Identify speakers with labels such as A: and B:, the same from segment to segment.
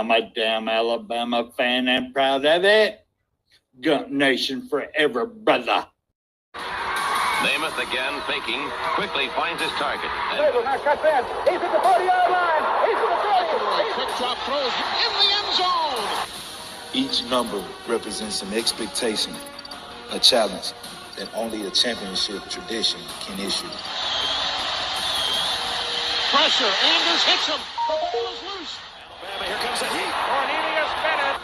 A: I'm a damn Alabama fan and proud of it. Gump Nation forever, brother.
B: Namath again faking, quickly finds his target.
C: Now cuts in. He's at the 40-yard line. He's at the 30.
D: Quick drop throws in the end zone.
E: Each number represents an expectation, a challenge that only a championship tradition can issue.
D: Pressure. Anders hits him. The ball is loose.
C: Alabama, here comes a heat. Cornelius Bennett.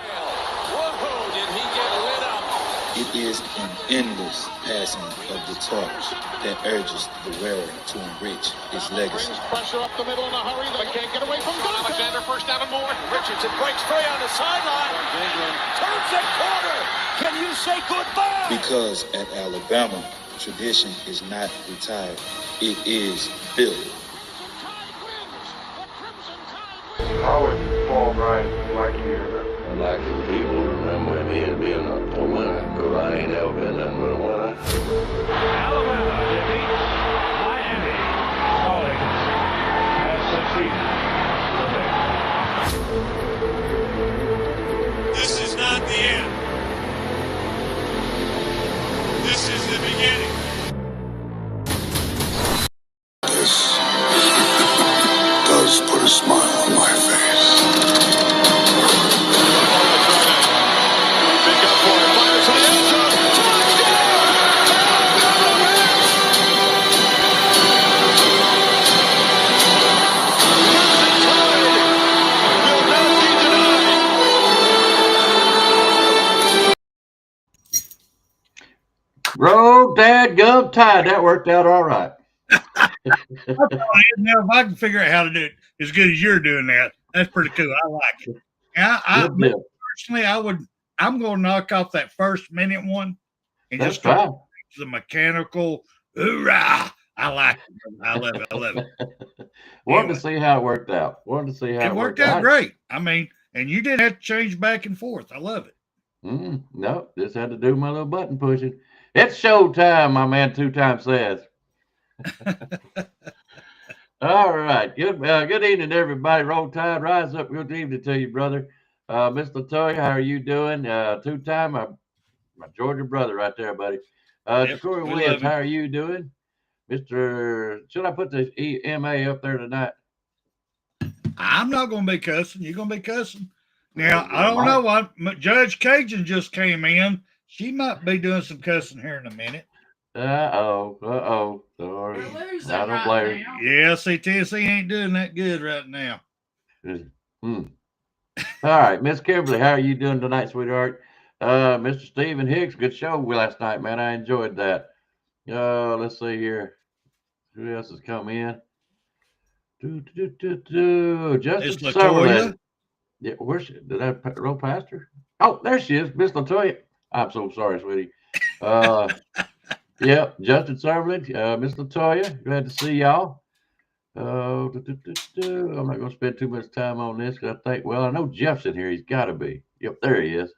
C: Whoa, did he get lit up?
E: It is an endless passing of the torch that urges the wearer to enrich his legacy.
D: Brings pressure up the middle in a hurry. They can't get away from Duncan. Alexander first down and more.
C: Richardson breaks free on the sideline. Turns the corner. Can you say goodbye?
E: Because at Alabama, tradition is not retired. It is built.
F: I would fall right like you.
G: I like for people to remember me as being a winner, because I ain't ever been nothing but a winner.
F: Alabama defeats Miami. Calling has succeeded.
H: This is not the end. This is the beginning.
I: This does put a smile on my face.
J: Roll, dadgum, tide. That worked out all right.
H: Now, if I can figure out how to do it as good as you're doing that, that's pretty cool. I like it. I personally, I'm going to knock off that first minute one and
J: That's
H: just go
J: fine.
H: to the mechanical. Hoorah! I like it. I love it. I love it.
J: Wanted to see how it worked out. Wanted to see how
H: It worked out great. I mean, and you didn't have to change back and forth. I love it.
J: No, just had to do my little button pushing. It's showtime, my man 2 times says. All right. Good evening, everybody. Roll Tide, rise up. Good evening to you, brother. Mr. Toy, how are you doing? 2-time, my Georgia brother right there, buddy. Corey Williams, how are you doing? Should I put the EMA up there tonight?
H: I'm not going to be cussing. You're going to be cussing. Now, I don't know what Judge Cajun just came in. She might be doing some cussing here in a minute.
J: Uh-oh. Sorry. I don't blame her.
H: Yeah, see, Tennessee ain't doing that good right now.
J: All right, Miss Kimberly, how are you doing tonight, sweetheart? Mr. Stephen Hicks, good show last night, man. I enjoyed that. Let's see here. Who else has come in? Justin Summerlin. Yeah, where's she? Did I roll past her? Oh, there she is, Miss Latoya. I'm so sorry, sweetie. Yeah, Justin Summerlin, Miss Latoya, glad to see y'all. I'm not going to spend too much time on this because I know Jeff's in here. He's got to be. Yep, there he is.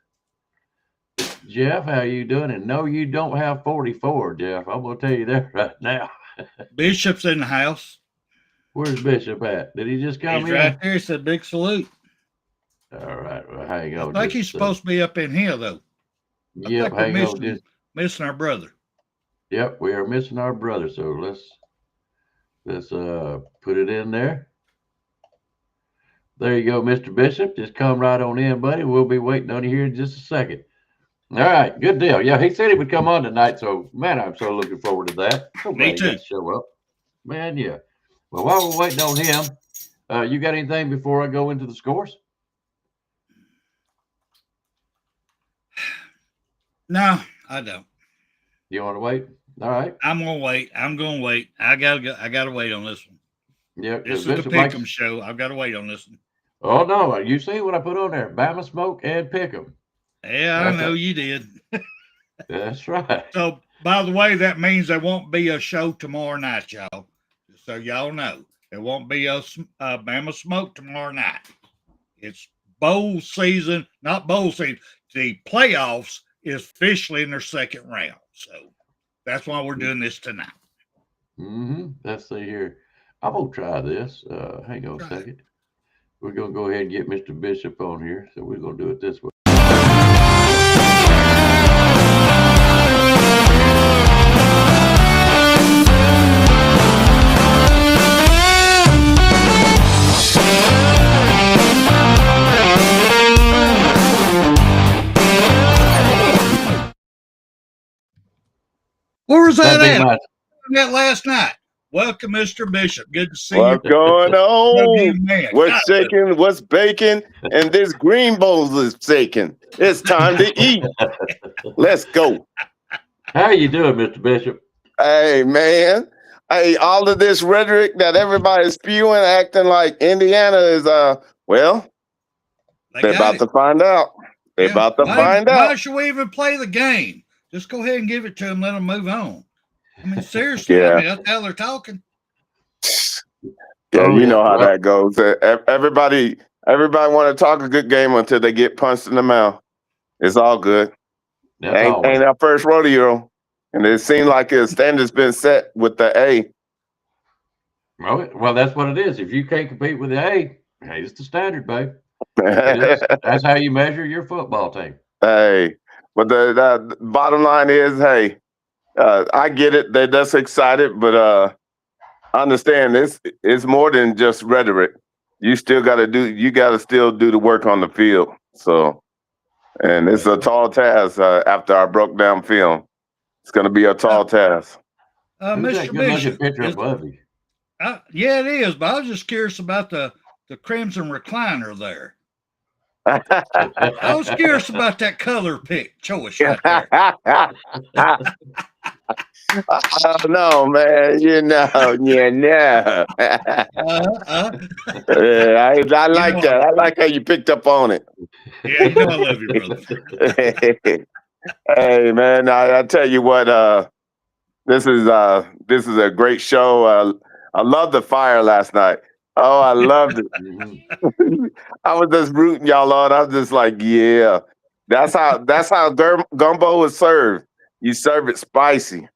J: Jeff, how you doing? And no, you don't have 44, Jeff. I'm going to tell you that right now.
H: Bishop's in the house.
J: Where's Bishop at? Did he just come in?
H: He's right there. He said, big salute.
J: All right. Well, hang on.
H: I think he's supposed to be up in here, though.
J: Yep, hang on.
H: Missing our brother.
J: Yep, we are missing our brother. So let's put it in there. There you go, Mr. Bishop. Just come right on in, buddy. We'll be waiting on you here in just a second. All right, good deal. Yeah, he said he would come on tonight, so man, I'm so looking forward to that.
H: Me too.
J: Show up, man. Yeah. Well, while we're waiting on him, you got anything before I go into the scores?
H: No, I don't.
J: You want to wait? All right.
H: I'm gonna wait. I gotta wait on this one.
J: Yeah,
H: this is the Pickem show. I've got to wait on this one.
J: Oh no, you see what I put on there? BAMA Smoke and Pickem.
H: Yeah, I know you did.
J: That's right.
H: So, by the way, that means there won't be a show tomorrow night, y'all. So y'all know there won't be a BAMA Smoke tomorrow night. It's bowl season, not bowl season. The playoffs is officially in their second round. So that's why we're doing this tonight.
J: Let's see here. I'm gonna try this. Hang on a second. We're going to go ahead and get Mr. Bishop on here. So we're going to do it this way.
H: Where was that
J: That'd be
H: at?
J: my-
H: That last night. Welcome, Mr. Bishop. Good to see
K: What's
H: you.
K: going
H: Love you,
K: on?
H: man.
K: What's
H: God,
K: shaking? What's baking? And this green bowl is shaking. It's time to eat. Let's go.
J: How you doing, Mr. Bishop?
K: Hey, man. Hey, all of this rhetoric that everybody's spewing, acting like Indiana is, well,
H: they
K: they're
H: got
K: about
H: it.
K: to find out. They're
H: Yeah.
K: about to find
H: Why
K: out.
H: should we even play the game? Just go ahead and give it to them. Let them move on. I mean, seriously.
K: Yeah.
H: I mean, that's how they're talking.
K: Yeah,
J: Oh,
K: you
J: yeah.
K: know how
J: Well-
K: that goes. Everybody want to talk a good game until they get punched in the mouth. It's all good.
J: That's
K: Ain't
J: always.
K: our first rodeo. And it seems like the standard's been set with the A.
J: Well, that's what it is. If you can't compete with the A, hey, it's the standard, babe. That's how you measure your football team.
K: Hey, but the bottom line is, hey, I get it. They're just excited, but understand this it's more than just rhetoric. You still got to still do the work on the field. So, and it's a tall task after I broke down film. It's going to be a tall task.
J: Who's that
H: Mr.
J: good looking
H: Bishop.
J: picture above you?
H: Yeah, it is. But I was just curious about the Crimson recliner there. I was curious about that color pick choice right there.
K: Oh no, man! You know. Yeah, I like that. I like how you picked up on it.
H: Yeah, you know I love you, brother.
K: Hey, man! I tell you what. This is a great show. I loved the fire last night. Oh, I loved it. I was just rooting y'all on. I was just like, yeah, that's how gumbo is served. You serve it spicy.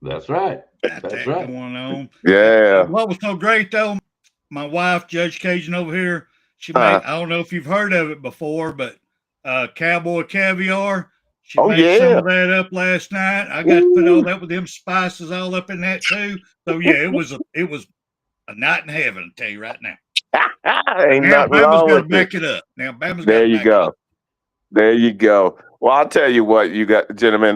J: That's right.
H: Got
J: That's
H: that
J: right.
H: going on.
K: Yeah.
H: What was so great though, my wife, Judge Cajun over here, she made, I don't know if you've heard of it before, but Cowboy Caviar. She made some of that up last night. I got to put all that with them spices all up in that too. So yeah, it was a night in heaven, I tell you right now.
K: Ain't
H: Now
K: nothing
H: Bama's
K: wrong
H: got to
K: with
H: back
K: it.
H: it up. Now Bama's
K: There
H: got to
K: you
H: back
K: go.
H: it up.
K: There you go. Well, I'll tell you what, you got, gentlemen.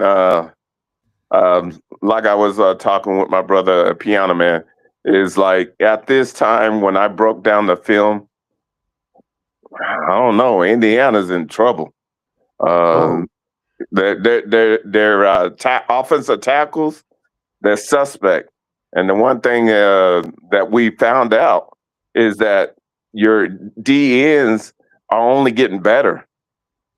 K: Like I was talking with my brother, Piano Man, is like at this time when I broke down the film, I don't know, Indiana's in trouble. Their offensive tackles, they're suspect. And the one thing that we found out is that your DNs are only getting better,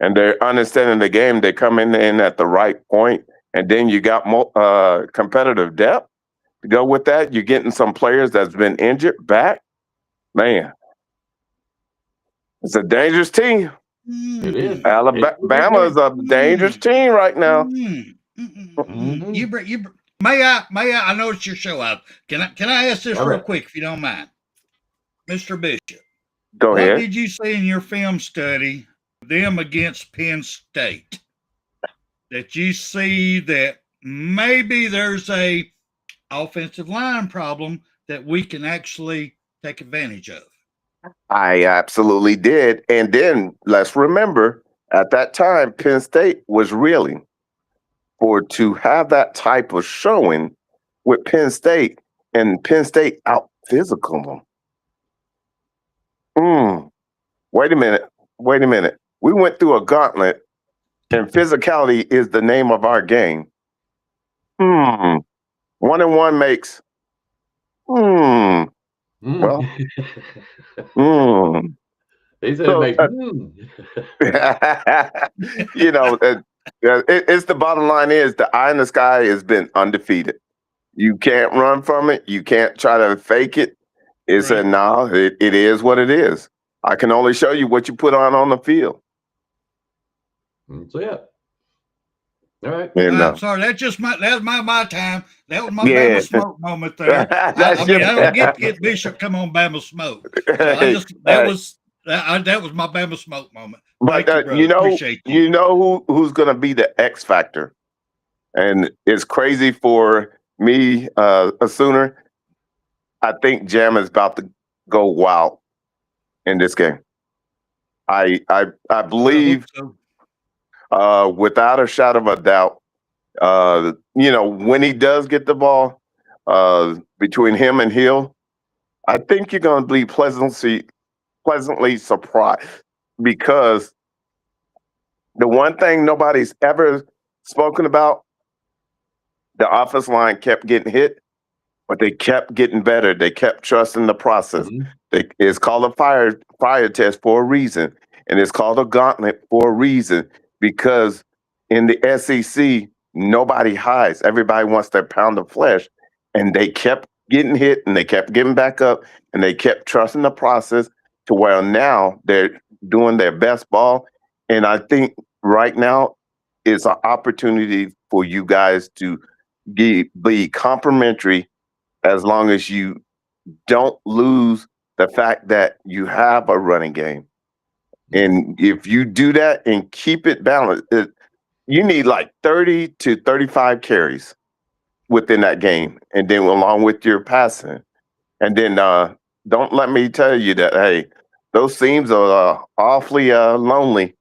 K: and they're understanding the game. They're coming in at the right point, and then you got competitive depth to go with that. You're getting some players that's been injured back. Man, it's a dangerous team.
J: It is.
K: Alabama is a dangerous team right now.
H: May I know it's your show out. Can I ask this real quick if you don't mind? Mr. Bishop.
K: Go ahead.
H: What did you see in your film study them against Penn State? That you see that maybe there's a offensive line problem that we can actually take advantage of.
K: I absolutely did. And then let's remember, at that time, Penn State was reeling. To have that type of showing with Penn State, and Penn State out physical them. Wait a minute. We went through a gauntlet, and physicality is the name of our game. 1 and 1 makes. Well.
J: He said it makes.
K: You know, it's the bottom line is the eye in the sky has been undefeated. You can't run from it. You can't try to fake it. It's
H: Right.
K: it is what it is. I can only show you what you put on the field.
J: That's it. All right.
H: I'm sorry. That's my time. That was my Bama Smoke moment there. I don't get Bishop come on Bama Smoke. So That was my Bama smoke moment.
K: But
H: Thank you, brother. Appreciate you.
K: you know who's going to be the X factor, and it's crazy for me, a Sooner. I think Jam is about to go wild in this game. I
H: hope
K: believe,
H: so.
K: without a shadow of a doubt, when he does get the ball, between him and Hill, I think you're going to be pleasantly surprised, because the one thing nobody's ever spoken about, the offensive line kept getting hit, but they kept getting better. They kept trusting the process. It's called a fire test for a reason, and it's called a gauntlet for a reason, because in the SEC, nobody hides. Everybody wants their pound of flesh, and they kept getting hit, and they kept getting back up, and they kept trusting the process to where now they're doing their best ball. And I think right now is an opportunity for you guys to be complimentary, as long as you don't lose the fact that you have a running game. And if you do that and keep it balanced, you need like 30 to 35 carries within that game, and then along with your passing. And then don't let me tell you that, hey, those teams are awfully lonely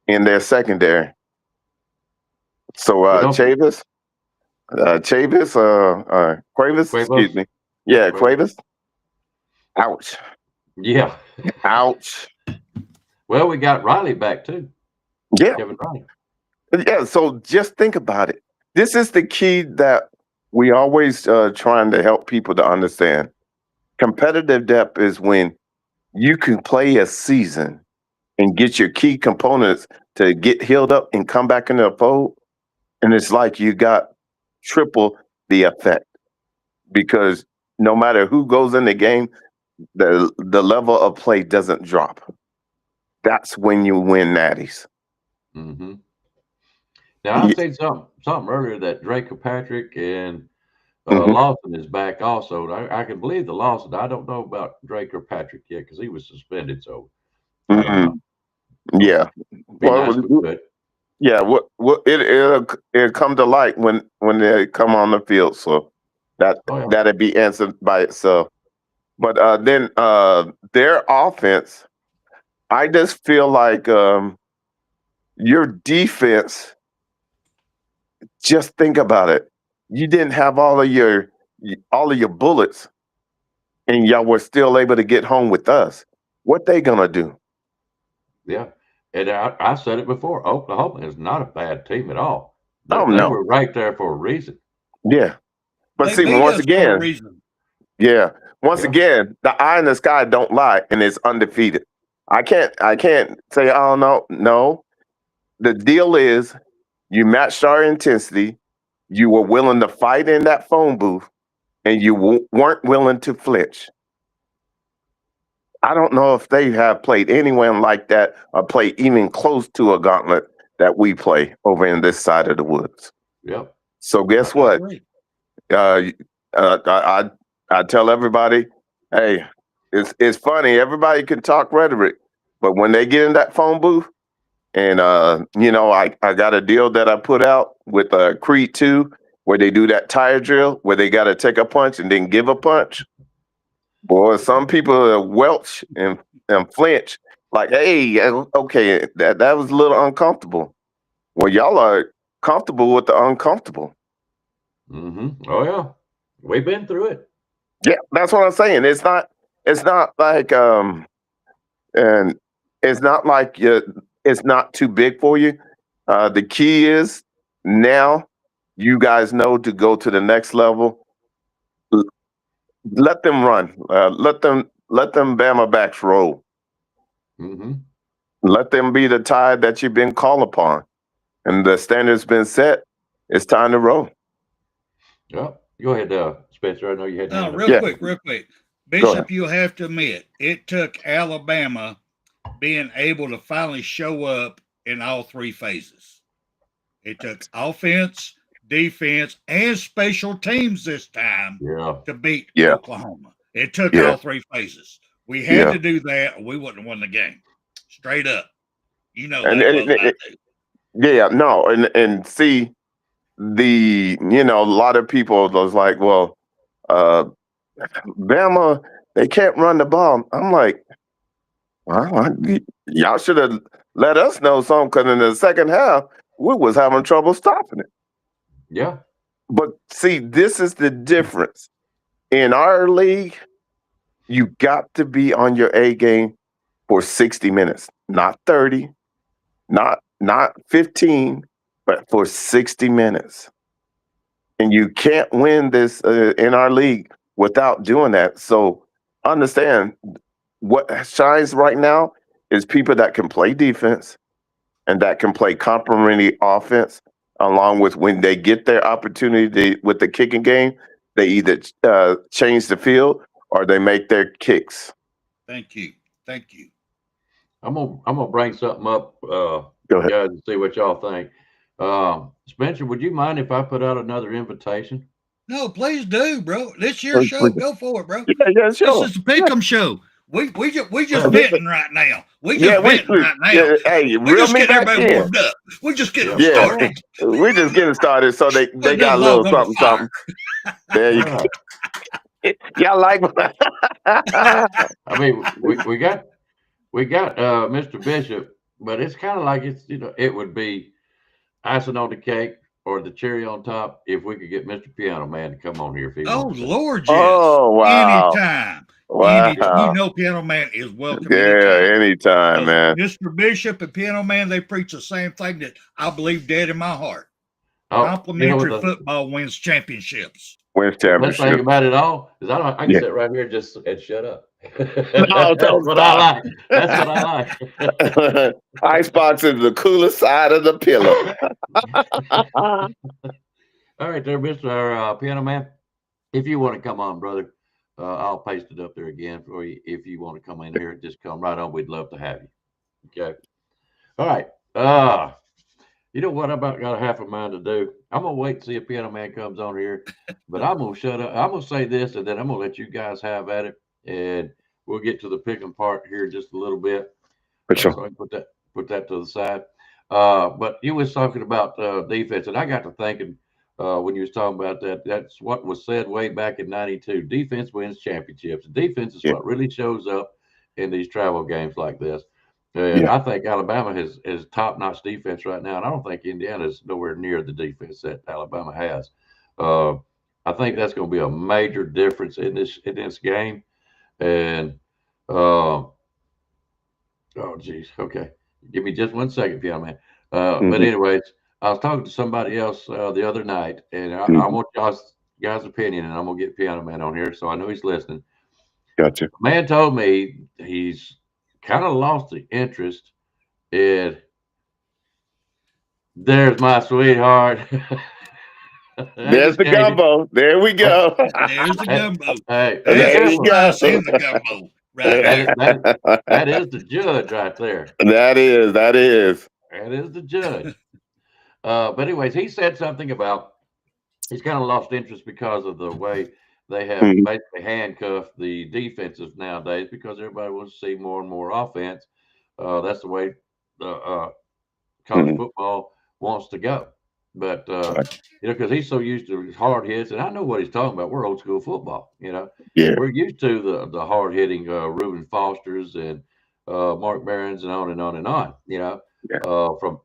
K: in their secondary. So Chavis, Cuevas, excuse me. Yeah, Cuevas. Ouch.
J: Yeah.
K: Ouch.
J: Well, we got Riley back too.
K: Yeah.
J: Kevin Riley.
K: Yeah, so just think about it. This is the key that we always trying to help people to understand. Competitive depth is when you can play a season and get your key components to get healed up and come back into the fold. And it's like you got triple the effect, because no matter who goes in the game, the level of play doesn't drop. That's when you win natties.
J: Mm-hmm. Now, I said something earlier that Drake Patrick and Lawson is back also. I can believe the Lawson. I don't know about Drake or Patrick yet because he was suspended. So I don't know.
K: Yeah.
J: Be nice if we could.
K: Yeah. It'll come to light when they come on the field. So that'll be answered by itself. But then their offense, I just feel like your defense. Just think about it. You didn't have all of your bullets, and y'all were still able to get home with us. What they gonna do?
J: Yeah, and I said it before. Oklahoma is not a bad team at all. They
K: no,
J: were right there for a reason.
K: Yeah, but
H: They
K: see,
H: beat
K: once
H: us for a
K: again,
H: reason.
K: again, the eye in the sky don't lie, and it's undefeated. I can't say, oh no. The deal is, you matched our intensity. You were willing to fight in that phone booth, and you weren't willing to flinch. I don't know if they have played anyone like that or played even close to a gauntlet that we play over in this side of the woods.
J: Yep.
K: So guess what? I tell everybody, hey, it's funny. Everybody can talk rhetoric, but when they get in that phone booth, and I got a deal that I put out with Creed 2, where they do that tire drill where they got to take a punch and then give a punch. Boy, some people welch and flinch. Like, hey, okay, that was a little uncomfortable. Well, y'all are comfortable with the uncomfortable.
J: Mm-hmm. Oh yeah, we've been through it.
K: Yeah, that's what I'm saying. It's not like and it's not like it's not too big for you. The key is now you guys know to go to the next level. Let them run. Let them Bama backs roll.
J: Mm-hmm.
K: Let them be the tide that you've been called upon, and the standard's been set. It's time to roll.
J: Yeah, go ahead, Spencer. I know you had.
H: Real quick, Bishop. You have to admit it took Alabama being able to finally show up in all three phases. It took offense, defense, and special teams this time to beat Oklahoma. It took all three phases. We had to do that, or we wouldn't have won the game. Straight up. You know that.
K: Yeah, no, and see a lot of people was like, well, Bama, they can't run the ball. I'm like, well, y'all should have let us know something, because in the second half, we was having trouble stopping it.
J: Yeah.
K: But see, this is the difference. In our league, you got to be on your A game for 60 minutes, not 30, not 15, but for 60 minutes. And you can't win this in our league without doing that. So understand, what shines right now is people that can play defense and that can play complementary offense, along with when they get their opportunity with the kicking game, they either change the field or they make their kicks.
H: Thank you.
J: I'm gonna bring something up,
K: Go ahead.
J: guys, and see what y'all think. Spencer, would you mind if I put out another invitation?
H: No, please do, bro. This your show. Go for it, bro.
K: Yeah, sure.
H: This is the Pickem show. We just venting right now. We just venting right now.
K: Yeah, hey,
H: we
K: reel
H: just
K: me
H: getting
K: back
H: everybody
K: in.
H: warmed up. We just getting
K: Yeah,
H: started.
K: we just getting started, so they got a little something. There you go. Y'all like
J: I mean, we got Mr. Bishop, but it's kind of like it would be icing on the cake or the cherry on top if we could get Mr. Piano Man to come on here. If he wants to.
H: Lord, yes.
K: Oh, wow.
H: Anytime.
K: Wow.
H: Piano Man is welcome.
K: Yeah, anytime, man.
H: Mr. Bishop and Piano Man, they preach the same thing that I believe dead in my heart.
J: Oh,
H: Complimentary football wins championships.
K: Wins
J: Best thing
K: championship.
J: about it all is I can sit right here and shut up.
K: No,
J: That's what I like. That's what I like.
K: Icebox is the coolest side of the pillow.
J: All right, there, Mr. Piano Man. If you want to come on, brother, I'll paste it up there again for you. If you want to come in here, just come right on. We'd love to have you. Okay. All right. You know what? I about got a half a mind to do. I'm gonna wait to see if Piano Man comes on here, but I'm gonna shut up. I'm gonna say this, and then I'm gonna let you guys have at it, and we'll get to the picking part here just a little bit.
K: For sure.
J: So I can put that to the side. But you was talking about defense, and I got to thinking when you was talking about that. That's what was said way back in '92. Defense wins championships. Defense is what really shows up in these travel games like this. And I think Alabama has top-notch defense right now, and I don't think Indiana's nowhere near the defense that Alabama has. I think that's going to be a major difference in this game. And oh geez, okay, give me just 1 second, Piano Man. But anyways, I was talking to somebody else the other night, and I want guys' opinion, and I'm gonna get Piano Man on here, so I know he's listening.
K: Gotcha.
J: Man told me he's kind of lost the interest in "There's My Sweetheart."
K: There's the gumbo. There we go.
H: There's the gumbo.
J: Hey,
K: there you go.
H: The gumbo. Right.
J: That is the judge right there.
K: That is.
J: That is the judge. But anyways, he said something about he's kind of lost interest because of the way they have basically handcuffed the defenses nowadays, because everybody wants to see more and more offense. That's the way college football wants to go. But because he's so used to hard hits, and I know what he's talking about. We're old school football, We're used to the hard hitting Reuben Fosters and Mark Barons and on and on and on, from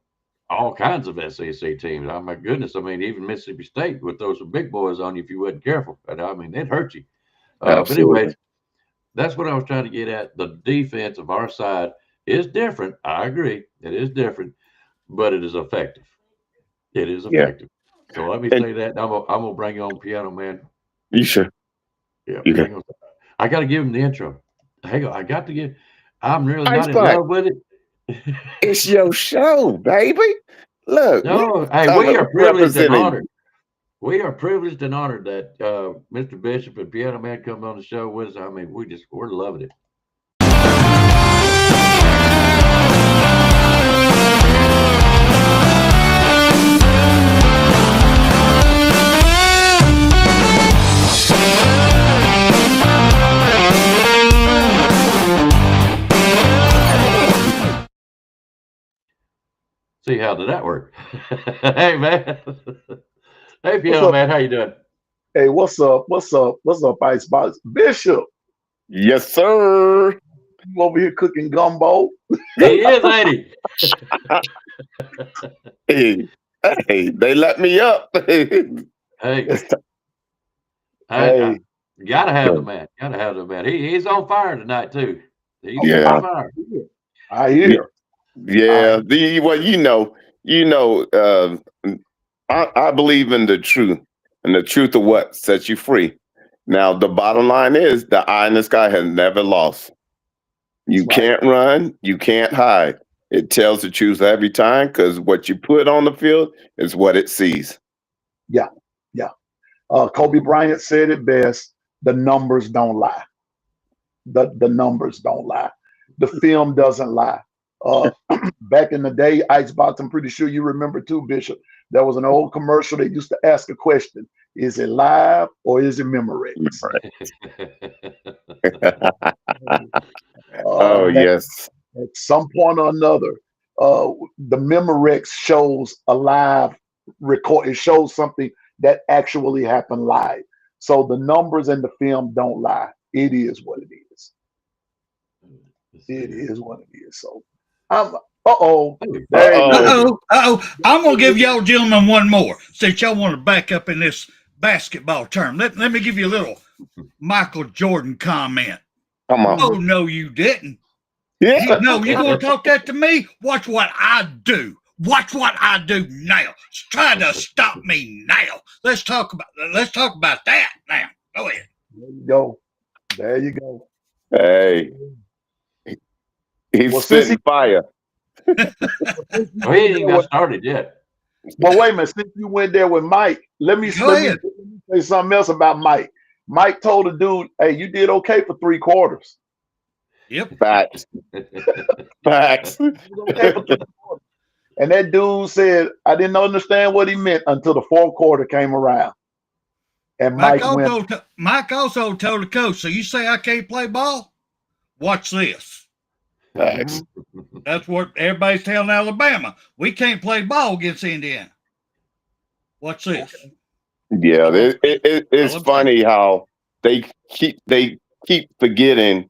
J: all kinds of SEC teams. Oh my goodness! I mean, even Mississippi State would throw some big boys on you if you wasn't careful. I mean, they'd hurt you. But anyways, that's what I was trying to get at. The defense of our side is different. I agree, it is different, but it is effective. It is effective. So let me say that. I'm gonna bring you on, Piano Man.
K: You sure?
J: Yeah. I got to give him the intro. Hang on, I got to give. I'm really not in love with it.
K: It's your show, baby. Look.
J: No, hey, we are privileged and honored. We are privileged and honored that Mr. Bishop and Piano Man come on the show with us. I mean, we're loving it. See, how did that work? Hey, man. Hey, piano man, how you doing?
L: Hey, what's up? What's up? What's up, Icebox? Bishop,
K: Yes, sir.
L: you over here cooking gumbo?
J: He is, ain't he?
K: Hey, they let me up.
J: Hey,
L: Hey,
J: you gotta have the man. Gotta have the man. He's on fire tonight too. He's
K: Yeah.
J: on fire.
L: I hear.
K: Yeah. Well, I believe in the truth, and the truth of what sets you free. Now, the bottom line is the eye in the sky has never lost. You
L: That's right.
K: can't run, you can't hide. It tells the truth every time because what you put on the field is what it sees.
L: Yeah, yeah. Kobe Bryant said it best: the numbers don't lie. The numbers don't lie. The film doesn't lie. Back in the day, Icebox, I'm pretty sure you remember too, Bishop. There was an old commercial that used to ask a question: is it live or is it Memorex?
K: Oh, yes.
L: At some point or another, the Memorex shows a live record. It shows something that actually happened live. So the numbers in the film don't lie. It is what it is. It is what it is. So I'm there you go.
H: I'm gonna give y'all gentlemen one more since y'all want to back up in this basketball term. Let me give you a little Michael Jordan comment.
K: Come on.
H: Oh no, you didn't.
K: Yeah.
H: No, you gonna talk that to me? Watch what I do. Watch what I do now. Try to stop me now. Let's talk about that now. Go ahead.
L: There you go. There you go.
K: Hey, he's
L: Well, since
K: spitting fire.
J: Oh, he ain't even got started yet.
L: Well, wait a minute. Since you went there with Mike, let me say something else about Mike. Mike told the dude, "Hey, you did okay for 3 quarters."
H: Yep.
K: Facts. Facts.
L: Okay for 3 quarters. And that dude said, "I didn't understand what he meant until the 4th quarter came around." And Mike
H: also told the coach, "So you say I can't play ball? Watch this."
K: Facts.
H: That's what everybody's telling Alabama. We can't play ball against Indiana. Watch this.
K: Yeah, it's funny how they keep forgetting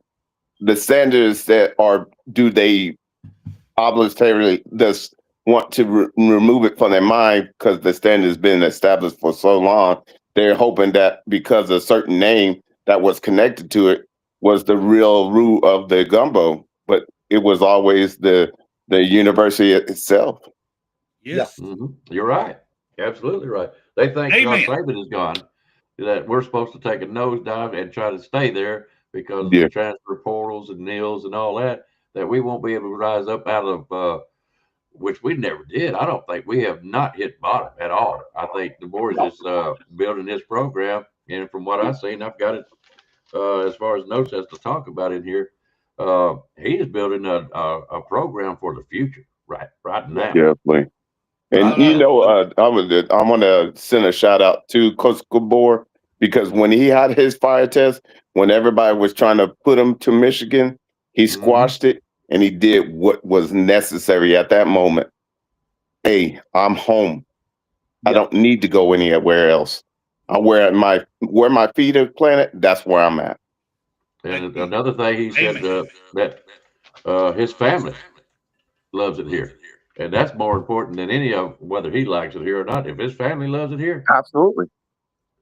K: the standards that do they obligatory just want to remove it from their mind because the standard has been established for so long. They're hoping that because a certain name that was connected to it was the real root of the gumbo, but it was always the university itself.
H: Yes.
J: Mm-hmm. You're right. Absolutely right. They think
H: Amen.
J: Saban is gone, that we're supposed to take a nosedive and try to stay there because of
K: Yeah.
J: the transfer portals and nils and all that we won't be able to rise up out of, which we never did. I don't think we have not hit bottom at all. I think the boys is building this program, and from what I've seen, I've got it as far as notes as to talk about in here. He is building a program for the future right now.
K: Definitely. And I want to send a shout out to Coach Gabor because when he had his fire test, when everybody was trying to put him to Michigan, he squashed it and he did what was necessary at that moment. Hey, I'm home. I don't need to go anywhere else. Where my feet are planted, that's where I'm at.
J: And another thing he said that his family loves it here. And that's more important than any of whether he likes it here or not. If his family loves it here,
K: absolutely.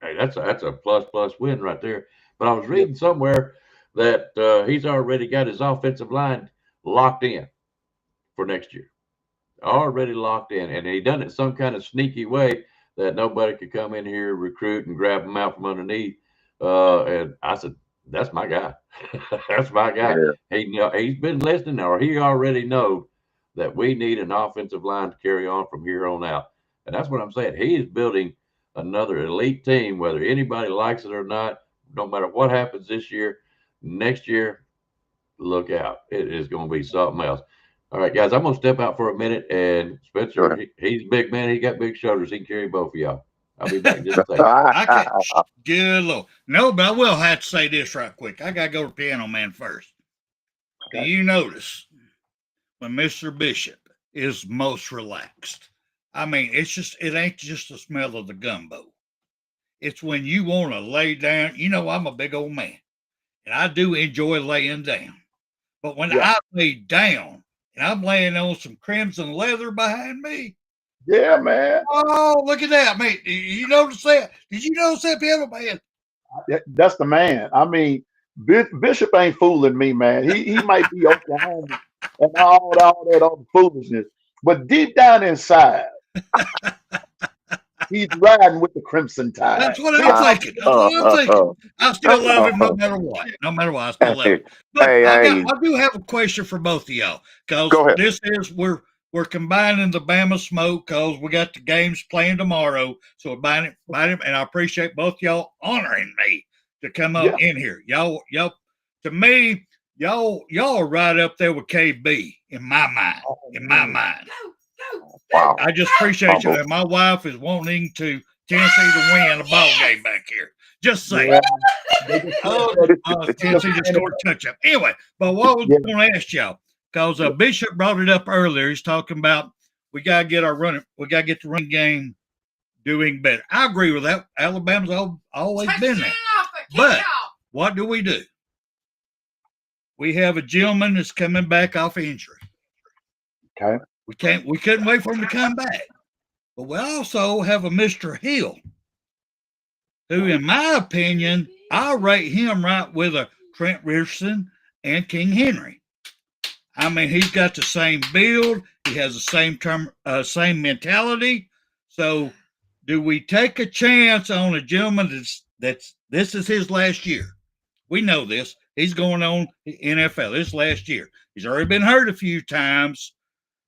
J: Hey, that's a plus win right there. But I was reading somewhere that he's already got his offensive line locked in for next year. Already locked in, and he done it some kind of sneaky way that nobody could come in here, recruit, and grab him out from underneath. And I said, "That's my guy. That's my guy." Yeah. He's been listening, or he already knows that we need an offensive line to carry on from here on out. And that's what I'm saying. He is building another elite team, whether anybody likes it or not. No matter what happens this year, next year, look out. It is going to be something else. All right, guys, I'm going to step out for a minute. And Spencer, he's a big man. He got big shoulders. He can carry both of y'all. I'll be back in just a second.
H: Good Lord. No, but I will have to say this right quick. I got to go to Piano Man first. Okay. Do you notice when Mr. Bishop is most relaxed. I mean, it ain't just the smell of the gumbo. It's when you want to lay down. You know, I'm a big old man, and I do enjoy laying down. But when I lay down and I'm laying on some crimson leather behind me,
L: yeah, man.
H: oh, look at that, man. Did you notice that? Did you notice that, piano man?
L: That's the man. I mean, Bishop ain't fooling me, man. He might be Oklahoma and all that other foolishness, but deep down inside, he's riding with the Crimson Tide.
H: That's what I'm thinking. That's what I'm thinking. I still love him no matter what. No matter what, I still love him. But I do have a question for both of y'all, because this is we're combining the Bama smoke because we got the games playing tomorrow. So we're buying it, and I appreciate both y'all honoring me to come up in here. Y'all, to me, y'all are right up there with KB in my mind.
K: Wow.
H: I just appreciate you. And my wife is wanting to Tennessee to win a ball game back here. Just saying. Tennessee just scored a touchdown. Anyway, but what I was going to ask y'all, because Bishop brought it up earlier. He's talking about we got to get the run game doing better. I agree with that. Alabama's always been there. But what do? We have a gentleman that's coming back off injury.
L: Okay.
H: We couldn't wait for him to come back. But we also have a Mr. Hill, who, in my opinion, I rate him right with a Trent Richardson and King Henry. I mean, he's got the same build. He has the same mentality. So, do we take a chance on a gentleman that's this is his last year? We know this. He's going on the NFL. This last year. He's already been hurt a few times.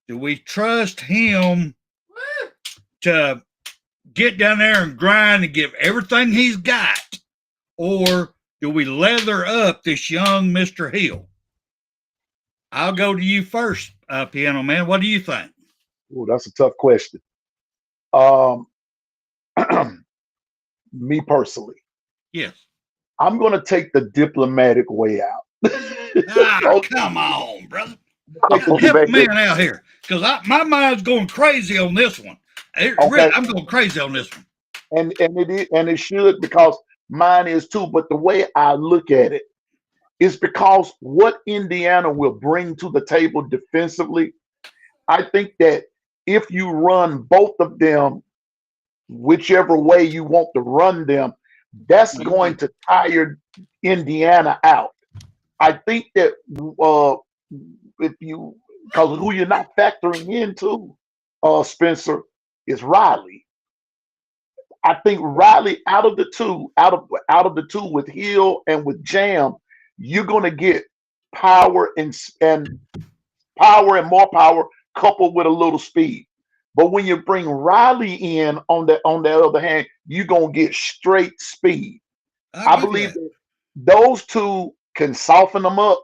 H: Do we trust him to get down there and grind and give everything he's got? Or do we leather up this young Mr. Hill? I'll go to you first, Piano Man. What do you think?
L: Oh, that's a tough question. Me personally.
H: Yes.
L: I'm going to take the diplomatic way out.
H: Come on, brother. Help a man out here, because my mind's going crazy on this one. Really, I'm going crazy on this one.
L: And it should, because mine is too. But the way I look at it is because what Indiana will bring to the table defensively, I think that if you run both of them, whichever way you want to run them, that's going to tire Indiana out. I think that because who you're not factoring into, Spencer, is Riley. I think Riley out of the two with Hill and with Jam, you're going to get power and more power coupled with a little speed. But when you bring Riley in on the other hand, you're going to get straight speed. I believe that those two can soften them up.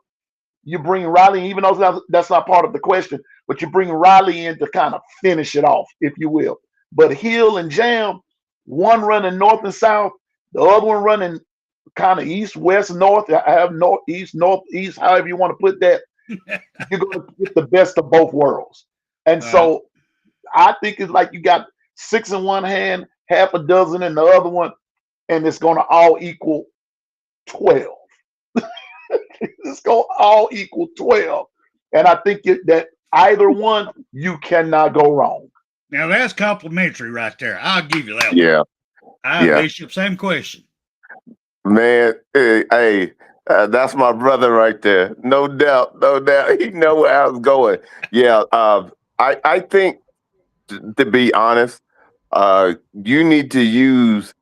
L: You bring Riley, even though that's not part of the question, but you bring Riley in to kind of finish it off, if you will. But Hill and Jam, one running north and south, the other one running kind of east, west, north. I have northeast, however you want to put that. You're going to get the best of both worlds. And so I think it's like you got 6 in one hand, half a dozen in the other one, and it's going to all equal 12. It's going to all equal 12. And I think that either one, you cannot go wrong.
H: Now, that's complimentary right there. I'll give you that one.
K: Yeah.
H: Bishop, same question.
K: Man, hey, that's my brother right there. No doubt. He know where I was going. Yeah, I think, to be honest, you need to use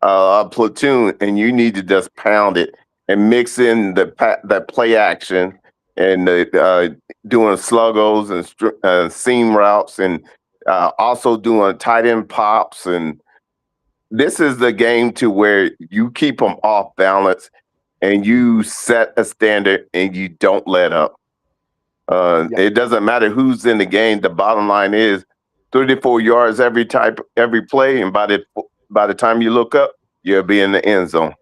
K: a platoon, and you need to just pound it and mix in that play action and doing sluggos and seam routes, and also doing tight end pops. And this is the game to where you keep them off balance and you set a standard and you don't let up. It doesn't matter who's in the game. The bottom line is 34 yards every play, and by the time you look up, you'll be in the end zone.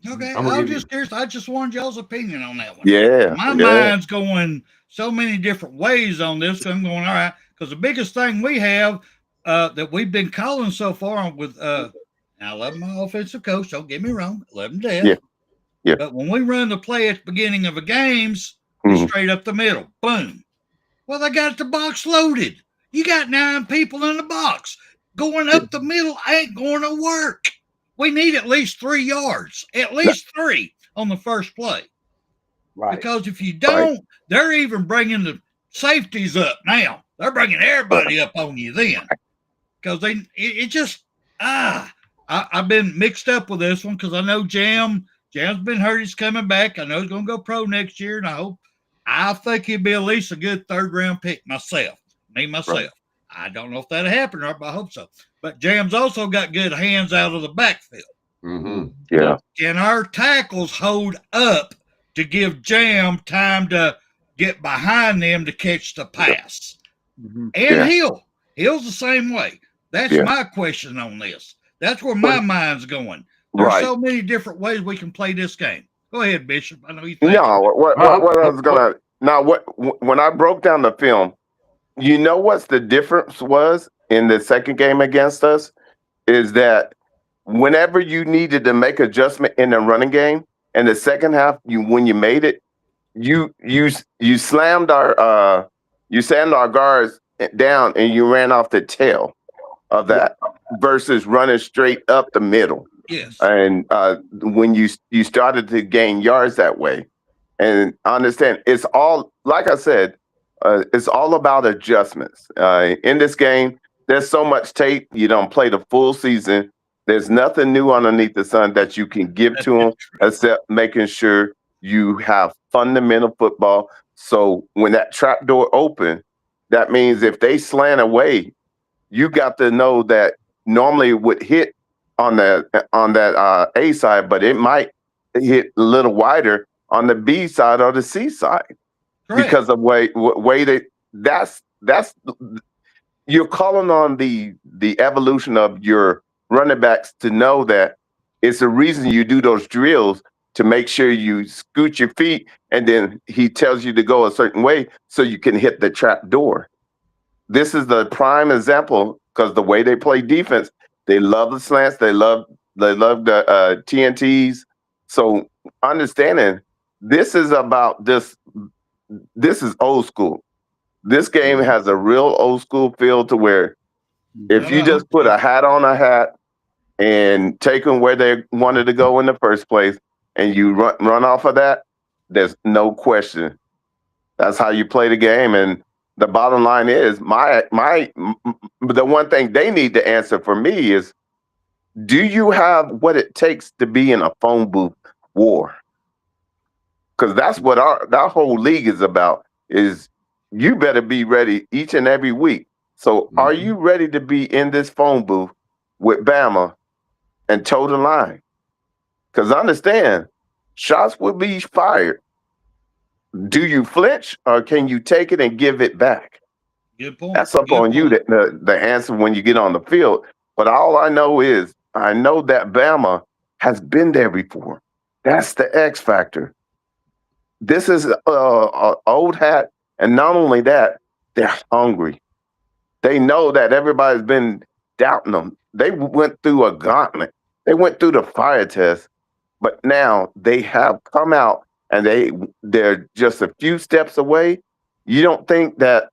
H: Okay, I was just curious. I just wanted y'all's opinion on that one.
K: Yeah,
H: My mind's going so many different ways on this. I'm going, all right, because the biggest thing we have that we've been calling so far with, and I love my offensive coach, don't get me wrong, I love him to death.
K: Yeah. Yeah.
H: But when we run the play at the beginning of a games, it's straight up the middle. Boom. Well, they got the box loaded. You got 9 people in the box. Going up the middle ain't going to work. We need at least 3 yards, at least 3 on the first play.
L: Right.
H: Because if you don't, they're even bringing the safeties up now. They're bringing everybody up on you then. Because I've been mixed up with this one because I know Jam's been hurt. He's coming back. I know he's going to go pro next year, and I think he'd be at least a good 3rd round pick myself. Right. I don't know if that'll happen or not, but I hope so. But Jam's also got good hands out of the backfield.
J: Mm-hmm.
K: Yeah.
H: Can our tackles hold up to give Jam time to get behind them to catch the pass?
L: Mm-hmm.
H: And Hill's the same way. That's my question on this. That's where my mind's going. There's so many different ways we can play this game. Go ahead, Bishop. I know you think.
K: No, what I was gonna now when I broke down the film, you know what's the difference was in the second game against us is that whenever you needed to make adjustment in the running game in the second half, when you made it, you slammed our guards down and you ran off the tail of that versus running straight up the middle.
H: Yes.
K: And when you started to gain yards that way, and understand it's all, like I said, it's all about adjustments. In this game, there's so much tape. You don't play the full season. There's nothing new underneath the sun that you can give to them except making sure you have fundamental football. So when that trap door open, that means if they slant away, you got to know that normally it would hit on that A side, but it might hit a little wider on the B side or the C side. Correct. Because of way that's you're calling on the evolution of your running backs to know that it's the reason you do those drills to make sure you scoot your feet, and then he tells you to go a certain way so you can hit the trap door. This is the prime example because the way they play defense, they love the slants, they love the TNTs. So understanding this is about this is old school. This game has a real old school feel to where if you just put a hat on a hat and take them where they wanted to go in the first place, and you run off of that, there's no question. That's how you play the game. And the bottom line is the one thing they need to answer for me is, do you have what it takes to be in a phone booth war? Because that's what that whole league is about, is you better be ready each and every week. So are you ready to be in this phone booth with Bama and toe the line? Because understand, shots will be fired. Do you flinch or can you take it and give it back?
H: Good point.
K: That's up on you, the answer when you get on the field. But all I know is I know that Bama has been there before. That's the X factor. This is an old hat. And not only that, they're hungry. They know that everybody's been doubting them. They went through a gauntlet. They went through the fire test. But now they have come out and they're just a few steps away. You don't think that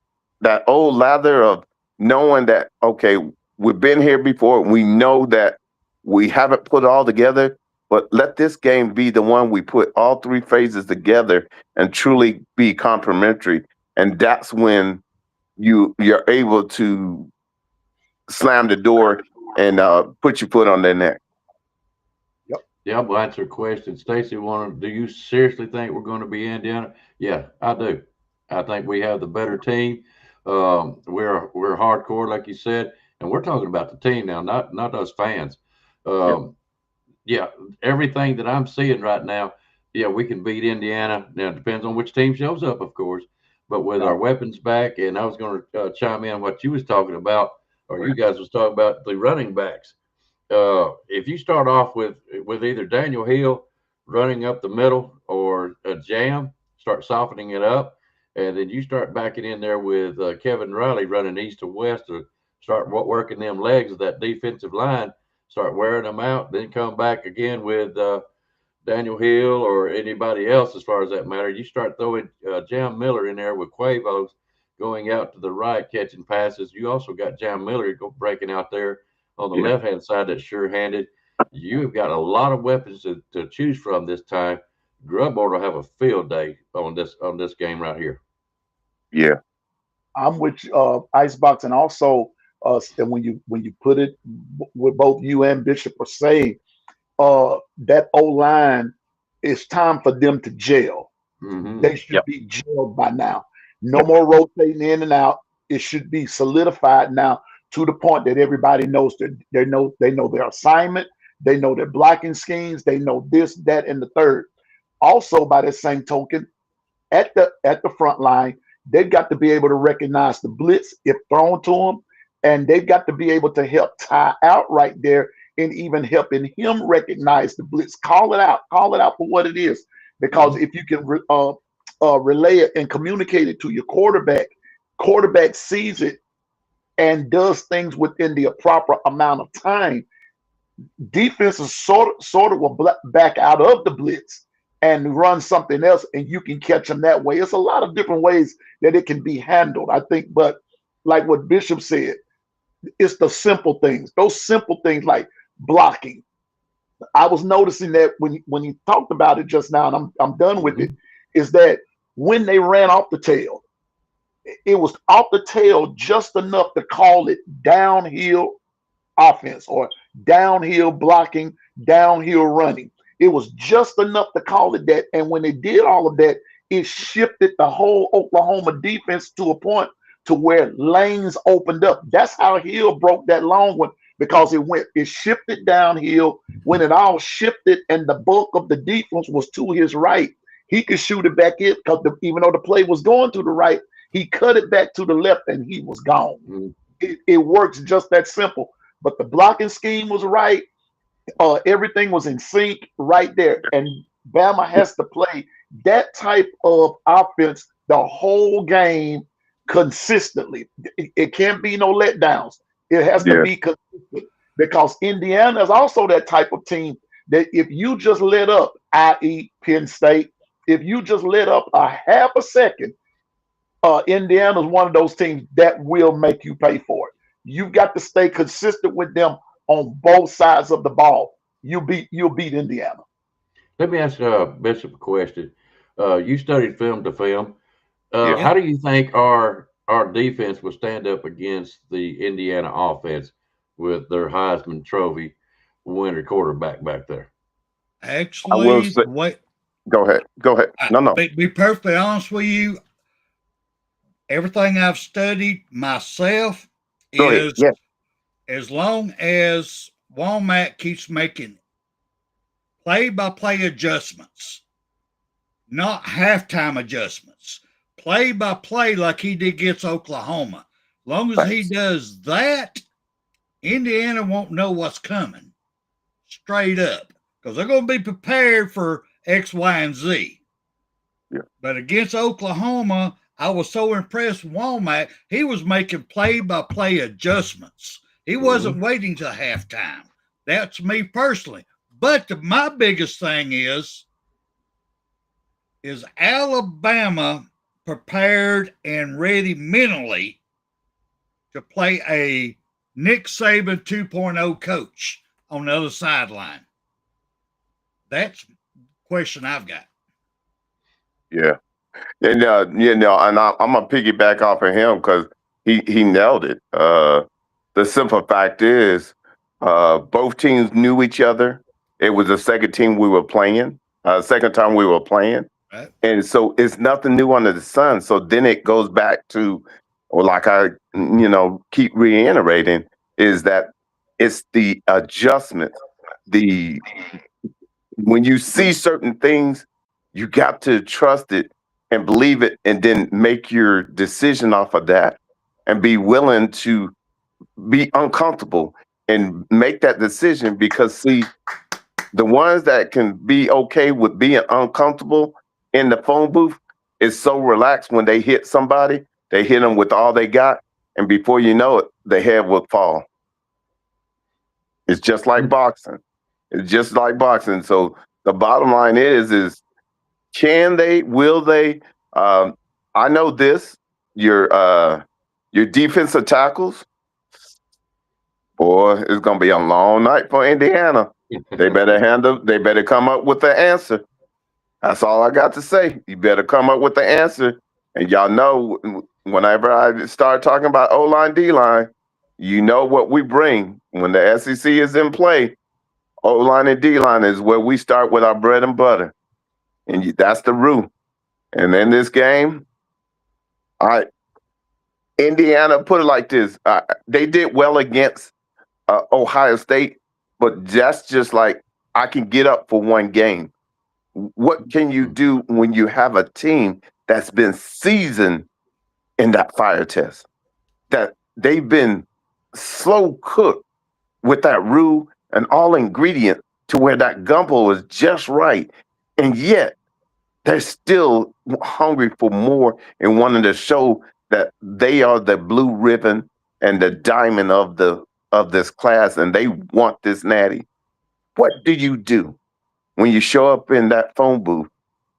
K: old lather of knowing that, okay, we've been here before. We know that we haven't put it all together, but let this game be the one we put all 3 phases together and truly be complementary. And that's when you're able to slam the door and put your foot on their neck.
J: Yeah, we'll answer a question. Stacy wanted, do you seriously think we're going to be Indiana? Yeah, I do. I think we have the better team. We're hardcore, like you said, and we're talking about the team now, not us fans. Yeah, everything that I'm seeing right now, yeah, we can beat Indiana. Now, it depends on which team shows up, of course. But with our weapons back, and I was going to chime in on what you was talking about, or you guys was talking about the running backs. If you start off with either Daniel Hill running up the middle or a Jam, start softening it up, And then you start backing in there with Kevin Riley running east to west to start working them legs of that defensive line, start wearing them out, then come back again with Daniel Hill or anybody else as far as that matter. You start throwing Jam Miller in there with Quavos going out to the right, catching passes. You also got Jam Miller breaking out there on the left-hand side that's sure-handed. You've got a lot of weapons to choose from this time. Grubboard will have a field day on this game right here.
K: Yeah,
L: I'm with Icebox, and also and when you put it with both you and Bishop are saying, that O line, it's time for them to gel.
J: Mm-hmm.
L: They should be gelled by now. No more rotating in and out. It should be solidified now to the point that everybody knows they know their assignment. They know their blocking schemes. They know this, that, and the third. Also, by the same token, at the front line, they've got to be able to recognize the blitz if thrown to them, and they've got to be able to help Ty out right there, and even helping him recognize the blitz. Call it out for what it is. Because if you can relay it and communicate it to your quarterback sees it and does things within the proper amount of time. Defenses sort of will back out of the blitz and run something else, and you can catch them that way. It's a lot of different ways that it can be handled, I think. But like what Bishop said, it's the simple things. Those simple things like blocking. I was noticing that when he talked about it just now, and I'm done with it, is that when they ran off the tail, it was off the tail just enough to call it downhill offense or downhill blocking, downhill running. It was just enough to call it that. And when they did all of that, it shifted the whole Oklahoma defense to a point to where lanes opened up. That's how Hill broke that long one, because it shifted downhill. When it all shifted and the bulk of the defense was to his right, he could shoot it back in, because even though the play was going to the right, he cut it back to the left and he was gone. It works just that simple. But the blocking scheme was right. Everything was in sync right there. And Bama has to play that type of offense the whole game consistently. It can't be no letdowns. It has to be consistent, because Indiana is also that type of team that if you just let up, i.e. Penn State, if you just let up a half a second, Indiana is one of those teams that will make you pay for it. You've got to stay consistent with them on both sides of the ball. You'll beat Indiana.
J: Let me ask Bishop a question. You studied film to film. How do you think our defense will stand up against the Indiana offense with their Heisman Trophy winner quarterback back there?
H: Actually,
K: go ahead. No.
H: Be perfectly honest with you. Everything I've studied myself is as long as Womack keeps making play-by-play adjustments, not halftime adjustments, play-by-play like he did against Oklahoma. As long as he does that, Indiana won't know what's coming straight up, because they're going to be prepared for X, Y, and Z.
K: Yeah.
H: But against Oklahoma, I was so impressed with Womack. He was making play-by-play adjustments. He wasn't waiting till halftime. That's me personally. But my biggest thing is Alabama prepared and ready mentally to play a Nick Saban 2.0 coach on the other sideline? That's the question I've got.
K: Yeah. And and I'm gonna piggyback off of him because he nailed it. The simple fact is, both teams knew each other. It was the second time we were playing,
H: Right.
K: And so it's nothing new under the sun. So then it goes back to, or like I keep reiterating, is that it's the adjustment. When you see certain things, you got to trust it and believe it, and then make your decision off of that, and be willing to be uncomfortable and make that decision. Because see, the ones that can be okay with being uncomfortable in the phone booth, is so relaxed when they hit somebody. They hit them with all they got, and before you know it, the head will fall. It's just like boxing. It's just like boxing. So the bottom line is can they? Will they? I know this. Your defensive tackles, boy, it's gonna be a long night for Indiana. They better come up with the answer. That's all I got to say. You better come up with the answer. And y'all know, whenever I start talking about O-line, D-line, you know what we bring. When the SEC is in play, O-line and D-line is where we start with our bread and butter. And that's the root. And in this game, Indiana, put it like this. They did well against Ohio State, but that's just like, I can get up for one game. What can you do when you have a team that's been seasoned in that fire test? That they've been slow cooked with that roux and all ingredient to where that gumbo is just right. And yet they're still hungry for more and wanting to show that they are the blue ribbon and the diamond of this class, and they want this natty. What do you do when you show up in that phone booth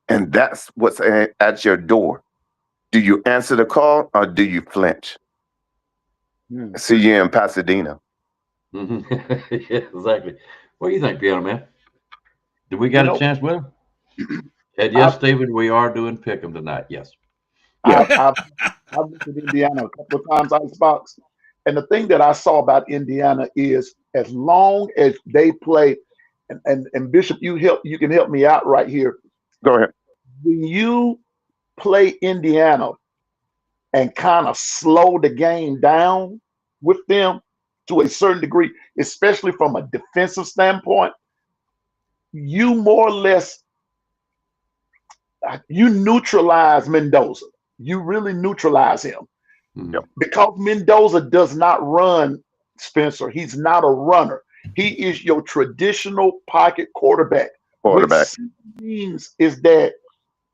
K: and that's what's at your door? Do you answer the call or do you flinch? See you in Pasadena.
J: Yeah, exactly. What do you think, Piano Man? Did we got a chance with him? And yes, Stephen, we are doing Pickem tonight. Yes.
L: I've looked at Indiana a couple of times, Icebox. And the thing that I saw about Indiana is as long as they play, and Bishop, you can help me out right here.
K: Go ahead.
L: When you play Indiana and kind of slow the game down with them to a certain degree, especially from a defensive standpoint, you more or less you neutralize Mendoza. You really neutralize him. Because Mendoza does not run, Spencer. He's not a runner. He is your traditional pocket quarterback. Which means is that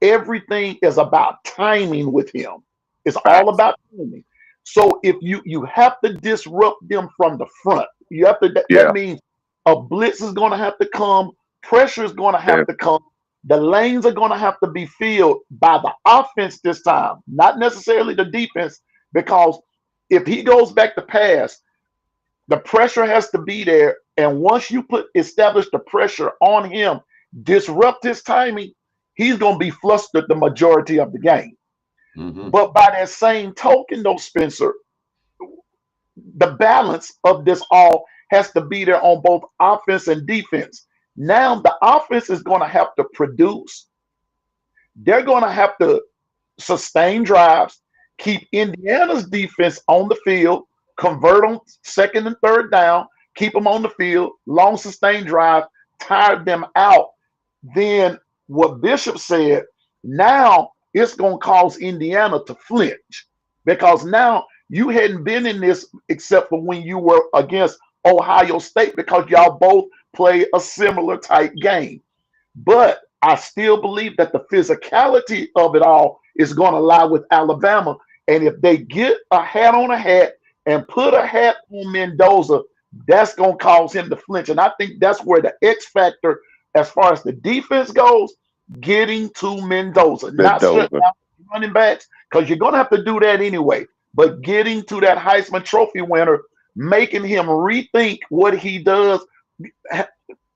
L: everything is about timing with him. It's all about timing. So if you have to disrupt them from the front, you have to. That means a blitz is going to have to come. Pressure is going to have to come. The lanes are going to have to be filled by the offense this time, not necessarily the defense. Because if he goes back to pass, the pressure has to be there. And once you establish the pressure on him, disrupt his timing, he's going to be flustered the majority of the game. But by that same token, though, Spencer, the balance of this all has to be there on both offense and defense. Now the offense is going to have to produce. They're going to have to sustain drives, keep Indiana's defense on the field, convert on second and third down, keep them on the field, long sustained drive, tire them out. Then what Bishop said, now it's going to cause Indiana to flinch because now you hadn't been in this except for when you were against Ohio State because y'all both play a similar type game. But I still believe that the physicality of it all is going to lie with Alabama. And if they get a hat on a hat and put a hat on Mendoza, that's going to cause him to flinch. And I think that's where the X factor, as far as the defense goes, getting to Mendoza. Not shutting down running backs, because you're going to have to do that anyway. But getting to that Heisman Trophy winner, making him rethink what he does.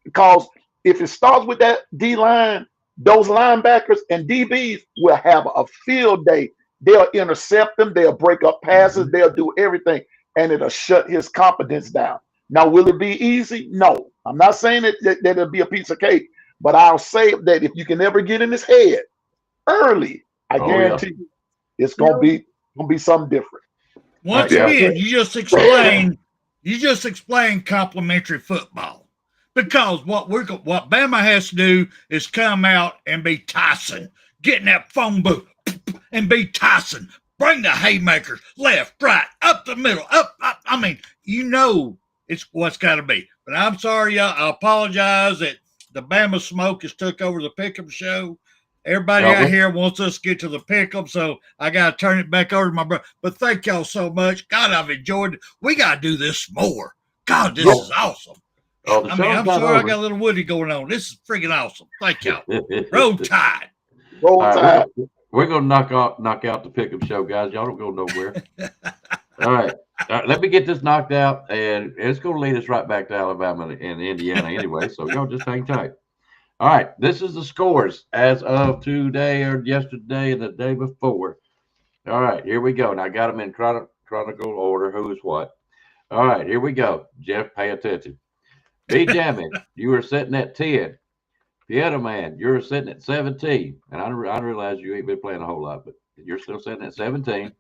L: Because if it starts with that D-line, those linebackers and DBs will have a field day. They'll intercept them. They'll break up passes. They'll do everything, and it'll shut his confidence down. Now, will it be easy? No. I'm not saying that it'll be a piece of cake, but I'll say that if you can ever get in his head early, I guarantee you it's gonna be something different.
H: Once again, you just explained complimentary football. Because what Bama has to do is come out and be Tyson, get in that phone booth and be Tyson. Bring the haymakers, left, right, up the middle, up. I mean, it's what's got to be. But I'm sorry, y'all. I apologize that the Bama smoke has took over the Pickem show. Everybody out here wants us to get to the Pickem, so I got to turn it back over to my brother. But thank y'all so much. God, I've enjoyed it. We got to do this more. God, this is awesome.
J: Oh,
H: I mean, I'm sorry I got a little Woody going on. This is freaking awesome. Thank y'all. Roll Tide.
L: Roll Tide.
J: We're going to knock out the Pickem show, guys. Y'all don't go nowhere. All right. Let me get this knocked out, and it's going to lead us right back to Alabama and Indiana anyway, so y'all just hang tight. All right, this is the scores as of today or yesterday and the day before. All right, here we go. And I got them in chronicle order, who's what. All right, here we go. Jeff, pay attention. B. Jamming, you were sitting at 10. Piano Man, you're sitting at 17. And I realize you ain't been playing a whole lot, but you're still sitting at 17.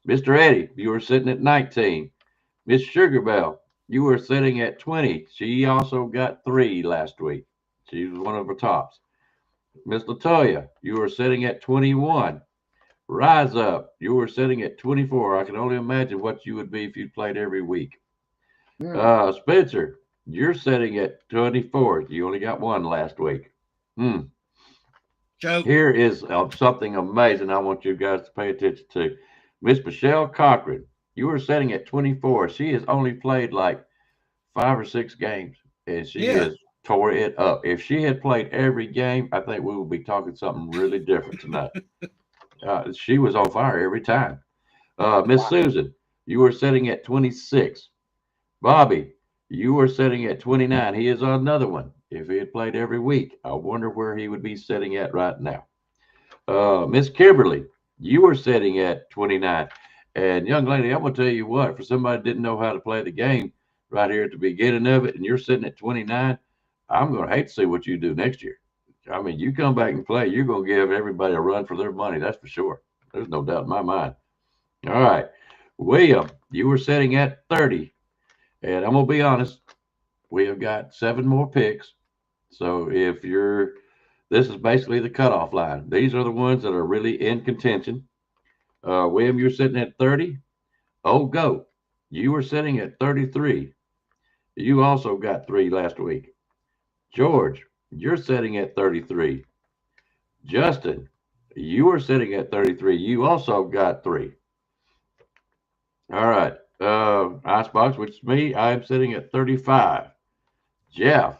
J: Mr. Eddie, you were sitting at 19. Miss Sugarbell, you were sitting at 20. She also got 3 last week. She was one of the tops. Miss Latoya, you were sitting at 21. Rise Up, you were sitting at 24. I can only imagine what you would be if you played every week. Spencer, you're sitting at 24. You only got 1 last week. Here is something amazing I want you guys to pay attention to. Miss Michelle Cochran, you were sitting at 24. She has only played like 5 or 6 games, and she has tore it up. If she had played every game, I think we would be talking something really different tonight. She was on fire every time. Miss Susan, you were sitting at 26. Bobby, you were sitting at 29. He is another one. If he had played every week, I wonder where he would be sitting at right now. Miss Kimberly, you were sitting at 29. And young lady, I'm going to tell you what, for somebody that didn't know how to play the game right here at the beginning of it, and you're sitting at 29, I'm going to hate to see what you do next year. I mean, you come back and play, you're going to give everybody a run for their money. That's for sure. There's no doubt in my mind. All right. William, you were sitting at 30. And I'm going to be honest, we have got 7 more picks. So if this is basically the cutoff line. These are the ones that are really in contention. William, you're sitting at 30. Oh, Goat, you were sitting at 33. You also got 3 last week. George, you're sitting at 33. Justin, you were sitting at 33. You also got 3. All right. Icebox, which is me, I'm sitting at 35. Jeff,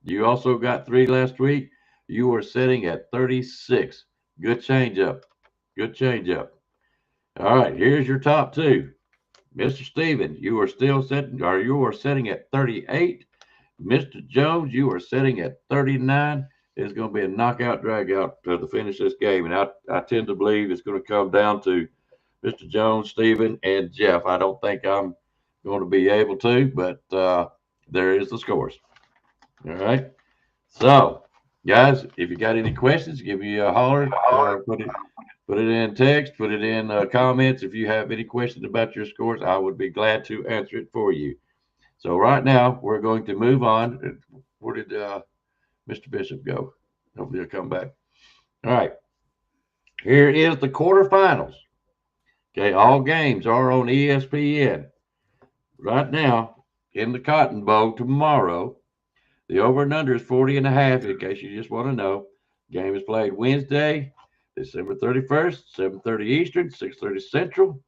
J: you also got 3 last week. You were sitting at 36. Good change up. Good change up. All right, here's your top 2. Mr. Steven, you are still sitting, or you are sitting at 38. Mr. Jones, you are sitting at 39. It's going to be a knockout, drag out to finish this game. And I tend to believe it's going to come down to Mr. Jones, Steven, and Jeff. I don't think I'm going to be able to, but there is the scores. All right. So, guys, if you got any questions, give me a holler. Put it in text, put it in comments. If you have any questions about your scores, I would be glad to answer it for you. So right now, we're going to move on. Where did Mr. Bishop go? Hopefully he'll come back. All right. Here is the quarterfinals. Okay, all games are on ESPN. Right now, in the Cotton Bowl tomorrow, the over and under is 40.5, in case you just want to know. Game is played Wednesday, December 31st, 7:30 Eastern, 6:30 Central.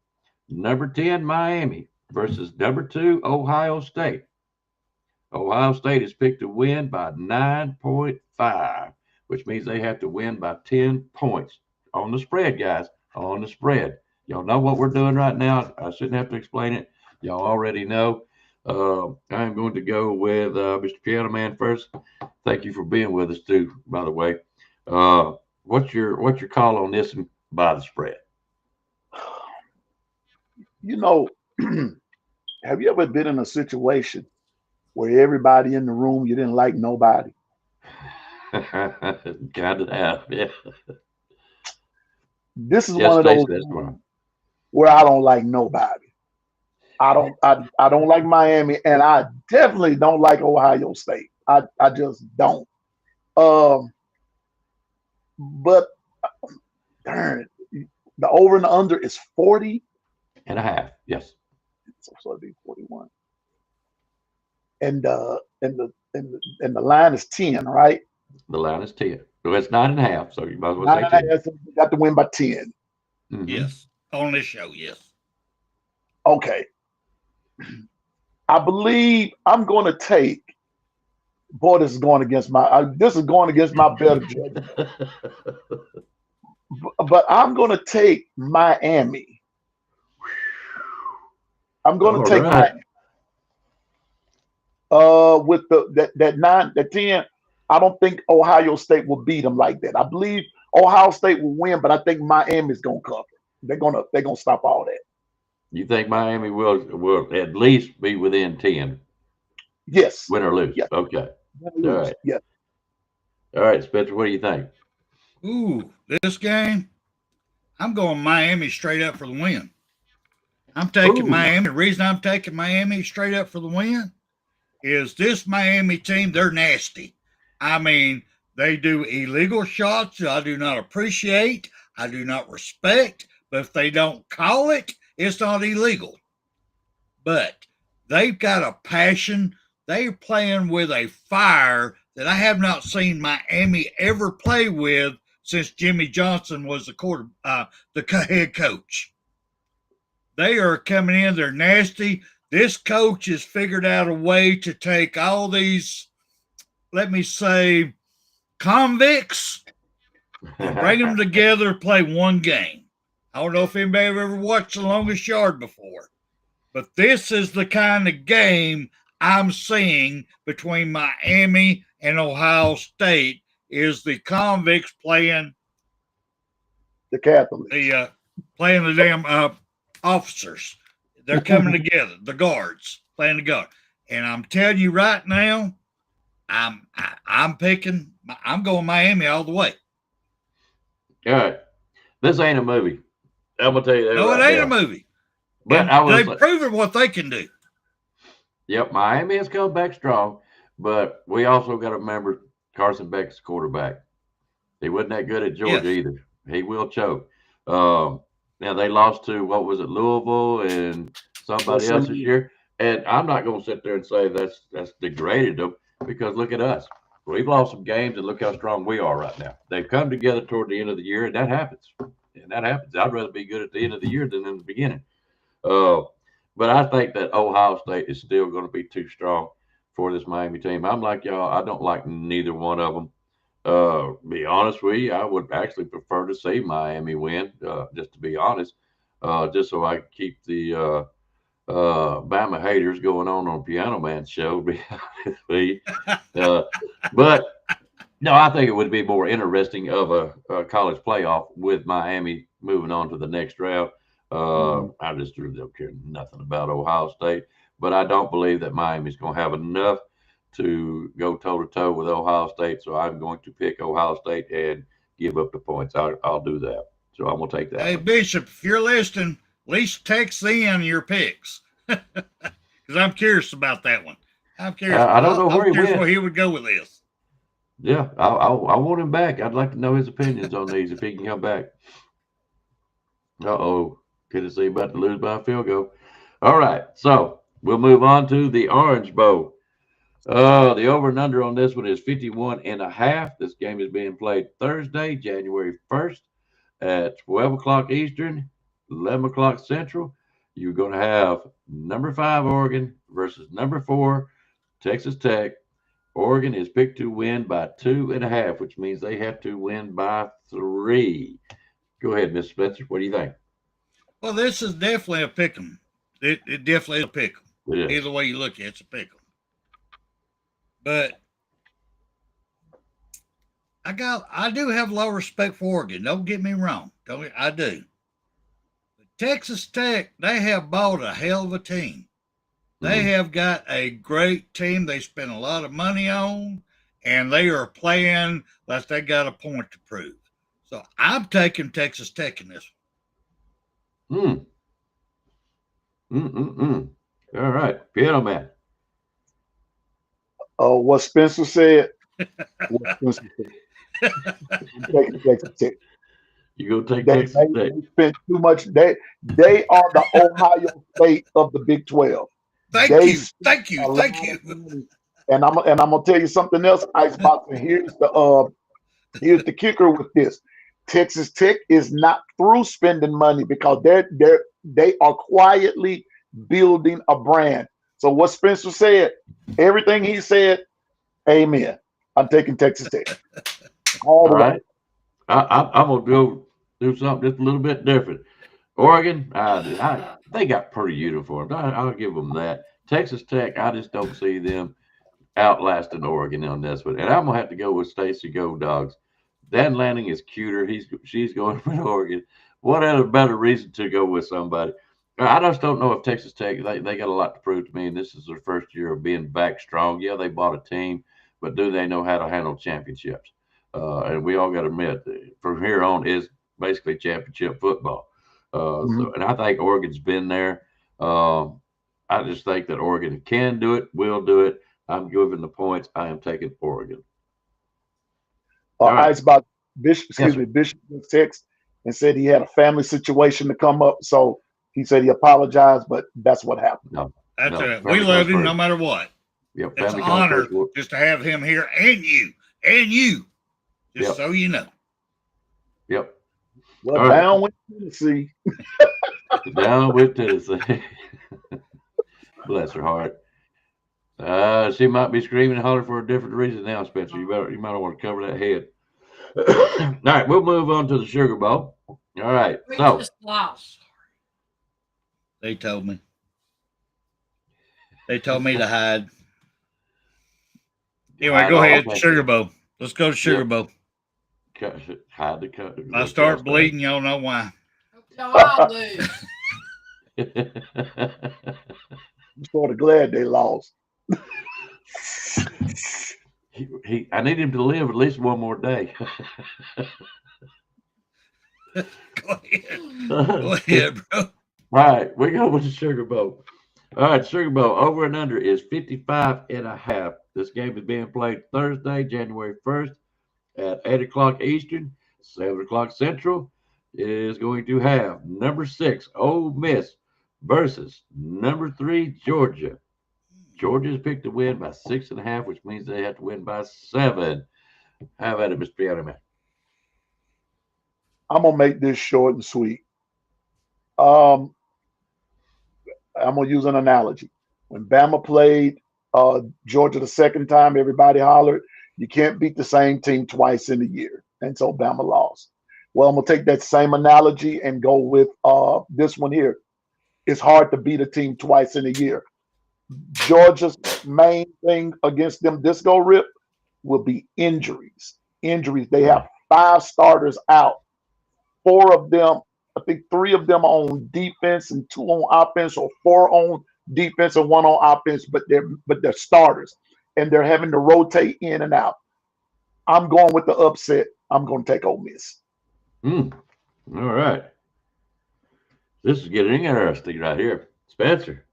J: Number 10, Miami versus number 2, Ohio State. Ohio State is picked to win by 9.5, which means they have to win by 10 points. On the spread, guys, on the spread. Y'all know what we're doing right now. I shouldn't have to explain it. Y'all already know. I'm going to go with Mr. Piano Man first. Thank you for being with us, too, by the way. What's your call on this by the spread?
L: You know, have you ever been in a situation where everybody in the room, you didn't like nobody?
J: Kind of have, yeah.
L: This is one of those where I don't like nobody. I don't like Miami, and I definitely don't like Ohio State. I just don't. But darn it, the over and the under is
J: 40.5. Yes.
L: So it'd be 41. And the line is 10, right?
J: The line is 10. So it's 9.5. So you might as well say
L: 9.5. So you got to win by 10.
J: Mhm.
H: Yes. On this show, yes.
L: Okay. I believe I'm going to take. Boy, this is going against my better judgment. But I'm going to take Miami. I'm going to
J: All
L: take
J: right.
L: Miami. With that 10. I don't think Ohio State will beat them like that. I believe Ohio State will win, but I think Miami's going to cover. They're gonna stop all that.
J: You think Miami will at least be within 10?
L: Yes.
J: Win or lose?
L: Yes.
J: Okay.
L: All
J: right.
L: Yes.
J: All right, Spencer, what do you think?
H: Ooh, this game, I'm going Miami straight up for the win. I'm taking
J: Ooh.
H: Miami. The reason I'm taking Miami straight up for the win is this Miami team, they're nasty. I mean, they do illegal shots that I do not appreciate, I do not respect, but if they don't call it, it's not illegal. But they've got a passion. They're playing with a fire that I have not seen Miami ever play with since Jimmy Johnson was the head coach. They are coming in. They're nasty. This coach has figured out a way to take all these, let me say, convicts and bring them together, play one game. I don't know if anybody ever watched The Longest Yard before, but this is the kind of game I'm seeing between Miami and Ohio State is the convicts playing
L: the Catholics.
H: Playing the damn officers. They're coming together. The guards playing the guard. And I'm telling you right now, I'm going Miami all the way.
J: All right. This ain't a movie. I'm gonna tell you that.
H: No,
J: right
H: it ain't
J: now.
H: a movie.
J: But
H: they've proven what they can do.
J: Yep, Miami has come back strong, but we also got to remember Carson Beck's quarterback. He wasn't that good at Georgia either. He will choke. Now they lost to what was it, Louisville and somebody else this year. And I'm not going to sit there and say that's degraded them because look at us. We've lost some games and look how strong we are right now. They've come together toward the end of the year, and that happens. I'd rather be good at the end of the year than in the beginning. But I think that Ohio State is still going to be too strong for this Miami team. I'm like y'all. I don't like neither one of them. Be honest with you, I would actually prefer to see Miami win, just to be honest, just so I can keep the Bama haters going on Piano Man's show. Be honest with you. But no, I think it would be more interesting of a college playoff with Miami moving on to the next round. I just really don't care nothing about Ohio State, but I don't believe that Miami's going to have enough to go toe-to-toe with Ohio State, so I'm going to pick Ohio State and give up the points. I'll do that. So I'm going to take that.
H: Hey, Bishop, if you're listening, at least text in your picks because I'm curious about that one. I'm curious.
J: I don't know where he went.
H: Where he would go with this.
J: Yeah, I want him back. I'd like to know his opinions on these if he can come back. Uh-oh. Tennessee about to lose by a field goal. All right, so we'll move on to the Orange Bowl. The over and under on this one is 51.5. This game is being played Thursday, January 1st at 12 o'clock Eastern, 11 o'clock Central. You're going to have number 5 Oregon versus number 4 Texas Tech. Oregon is picked to win by 2.5, which means they have to win by 3. Go ahead, Mr. Spencer. What do you think?
H: Well, this is definitely a pick'em. It definitely is a pick'em. Either way you look at it, it's a pick'em. But I do have low respect for Oregon. Don't get me wrong. I do. But Texas Tech, they have bought a hell of a team. They have got a great team they spent a lot of money on, and they are playing like they got a point to prove. So I'm taking Texas Tech in this one.
J: All right, Piano Man.
L: What Spencer said. What Spencer said. I'm taking Texas Tech.
J: You gonna take Texas Tech?
L: They spent too much. They are the Ohio State of the Big 12.
H: Thank you.
L: And I'm gonna tell you something else, Icebox. And here's the Here's the kicker with this. Texas Tech is not through spending money because they are quietly building a brand. So what Spencer said, everything he said, amen. I'm taking Texas Tech.
J: All right. I'm going to go do something just a little bit different. Oregon, they got pretty uniforms. I'll give them that. Texas Tech, I just don't see them outlasting Oregon on this one. And I'm going to have to go with Stacy Go Dogs. Dan Lanning is cuter. She's going with Oregon. What other better reason to go with somebody? I just don't know if Texas Tech, they got a lot to prove to me. And this is their first year of being back strong. Yeah, they bought a team, but do they know how to handle championships? And we all got to admit, from here on is basically championship football. And I think Oregon's been there. I just think that Oregon can do it, will do it. I'm giving the points. I am taking Oregon.
L: It's about Bishop. Bishop text and said he had a family situation to come up, so he said he apologized, but that's what happened.
H: That's it. We love him no matter what.
J: Yep,
H: it's an honor just to have him here, and you, just so you know.
J: Yep.
L: Well, down with Tennessee.
J: Down with Tennessee. Bless her heart. She might be screaming and hollering for a different reason now, Spencer. You might want to cover that head. All right, we'll move on to the Sugar Bowl. All right, so
H: they told me to hide. Anyway, go ahead, Sugar Bowl. Let's go to Sugar Bowl.
J: Hide the cut.
H: I start bleeding. Y'all know why.
L: I'm sort of glad they lost.
J: I need him to live at least one more day.
H: Go ahead, bro.
J: All right, we go with the Sugar Bowl. All right, Sugar Bowl over and under is 55.5. This game is being played Thursday, January 1st at 8 o'clock Eastern, 7 o'clock Central. Is going to have number 6 Ole Miss versus number 3 Georgia. Georgia's picked to win by 6.5, which means they have to win by 7. How about it, Mr. Piano Man?
L: I'm gonna make this short and sweet. I'm gonna use an analogy. When Bama played Georgia the second time, everybody hollered, "You can't beat the same team twice in a year," and so Bama lost. Well, I'm gonna take that same analogy and go with this one here. It's hard to beat a team twice in a year. Georgia's main thing against them this go rip will be injuries. They have 5 starters out. 4 of them, I think 3 of them on defense and 2 on offense, or 4 on defense and 1 on offense, but they're starters and they're having to rotate in and out. I'm going with the upset. I'm going to take Ole Miss.
J: All right. This is getting interesting right here. Spencer.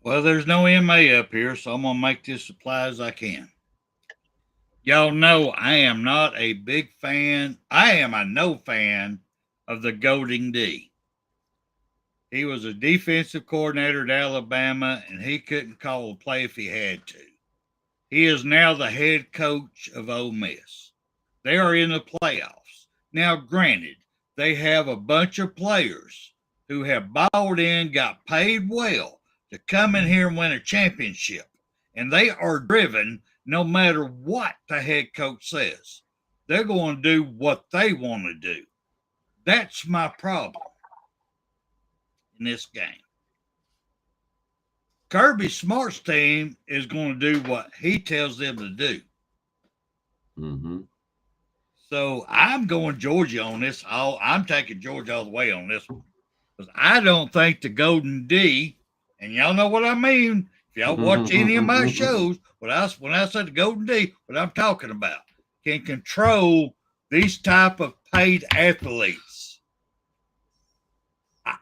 H: Well, there's no MA up here, so I'm going to make this as apply as I can. Y'all know I am not a big fan. I am a no fan of the Golding D. He was a defensive coordinator at Alabama, and he couldn't call a play if he had to. He is now the head coach of Ole Miss. They are in the playoffs. Now, granted, they have a bunch of players who have bought in, got paid well to come in here and win a championship. And they are driven no matter what the head coach says. They're going to do what they want to do. That's my problem in this game. Kirby Smart's team is going to do what he tells them to do.
J: Mm-hmm.
H: So I'm going Georgia on this. I'm taking Georgia all the way on this one. Because I don't think the Golden D, and y'all know what I mean. If y'all watch any of my shows, when I said the Golden D, what I'm talking about, can control these type of paid athletes.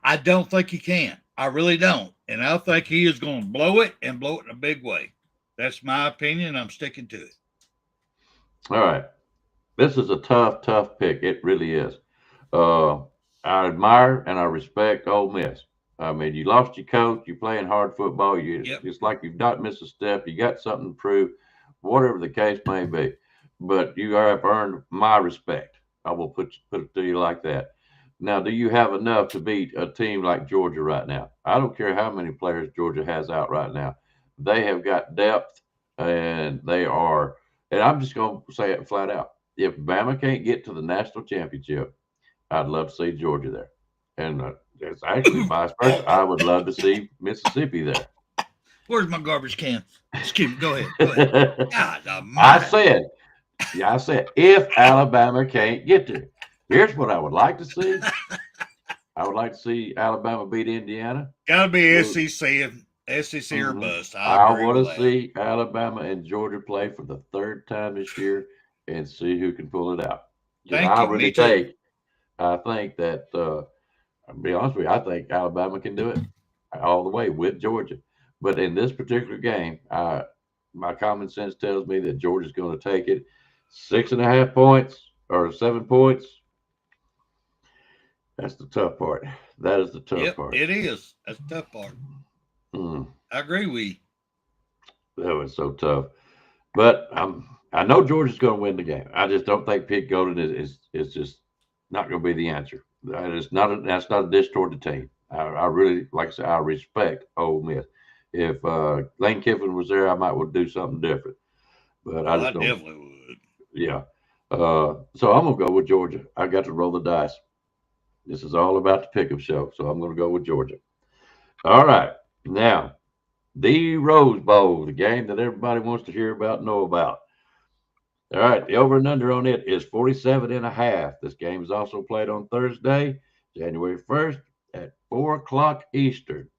H: I don't think he can. I really don't. And I think he is going to blow it and blow it in a big way. That's my opinion. I'm sticking to it.
J: All right. This is a tough pick. It really is. I admire and I respect Ole Miss. I mean, you lost your coach. You're playing hard football. It's like you've not missed a step. You got something to prove, whatever the case may be. but you have earned my respect. I will put it to you like that. Now, do you have enough to beat a team like Georgia right now? I don't care how many players Georgia has out right now. They have got depth, and they are. And I'm just going to say it flat out. If Bama can't get to the national championship, I'd love to see Georgia there. And it's actually vice versa. I would love to see Mississippi there.
H: Where's my garbage can? Excuse me. Go ahead. Go ahead. God
J: I said, if Alabama can't get there. Here's what I would like to see. I would like to see Alabama beat Indiana.
H: Gotta be SEC or bust.
J: I want to see Alabama and Georgia play for the third time this year and see who can pull it out. I think that I'll be honest with you, I think Alabama can do it all the way with Georgia. But in this particular game, my common sense tells me that Georgia's going to take it 6.5 points or 7 points. That's the tough part. That is the tough part.
H: It is. That's the tough part. I agree with you.
J: That was so tough. But I know Georgia's going to win the game. I just don't think Pitt Golden is just not going to be the answer. That's not a dish toward the team. I really, like I said, I respect Ole Miss. If Lane Kiffin was there, I might would do something different. But I
H: definitely would.
J: Yeah. So I'm gonna go with Georgia. I got to roll the dice. This is all about the Pickem show, so I'm gonna go with Georgia. All right. Now, the Rose Bowl, the game that everybody wants to hear about, know about. All right, the over and under on it is 47.5. This game is also played on Thursday, January 1st at 4 o'clock Eastern,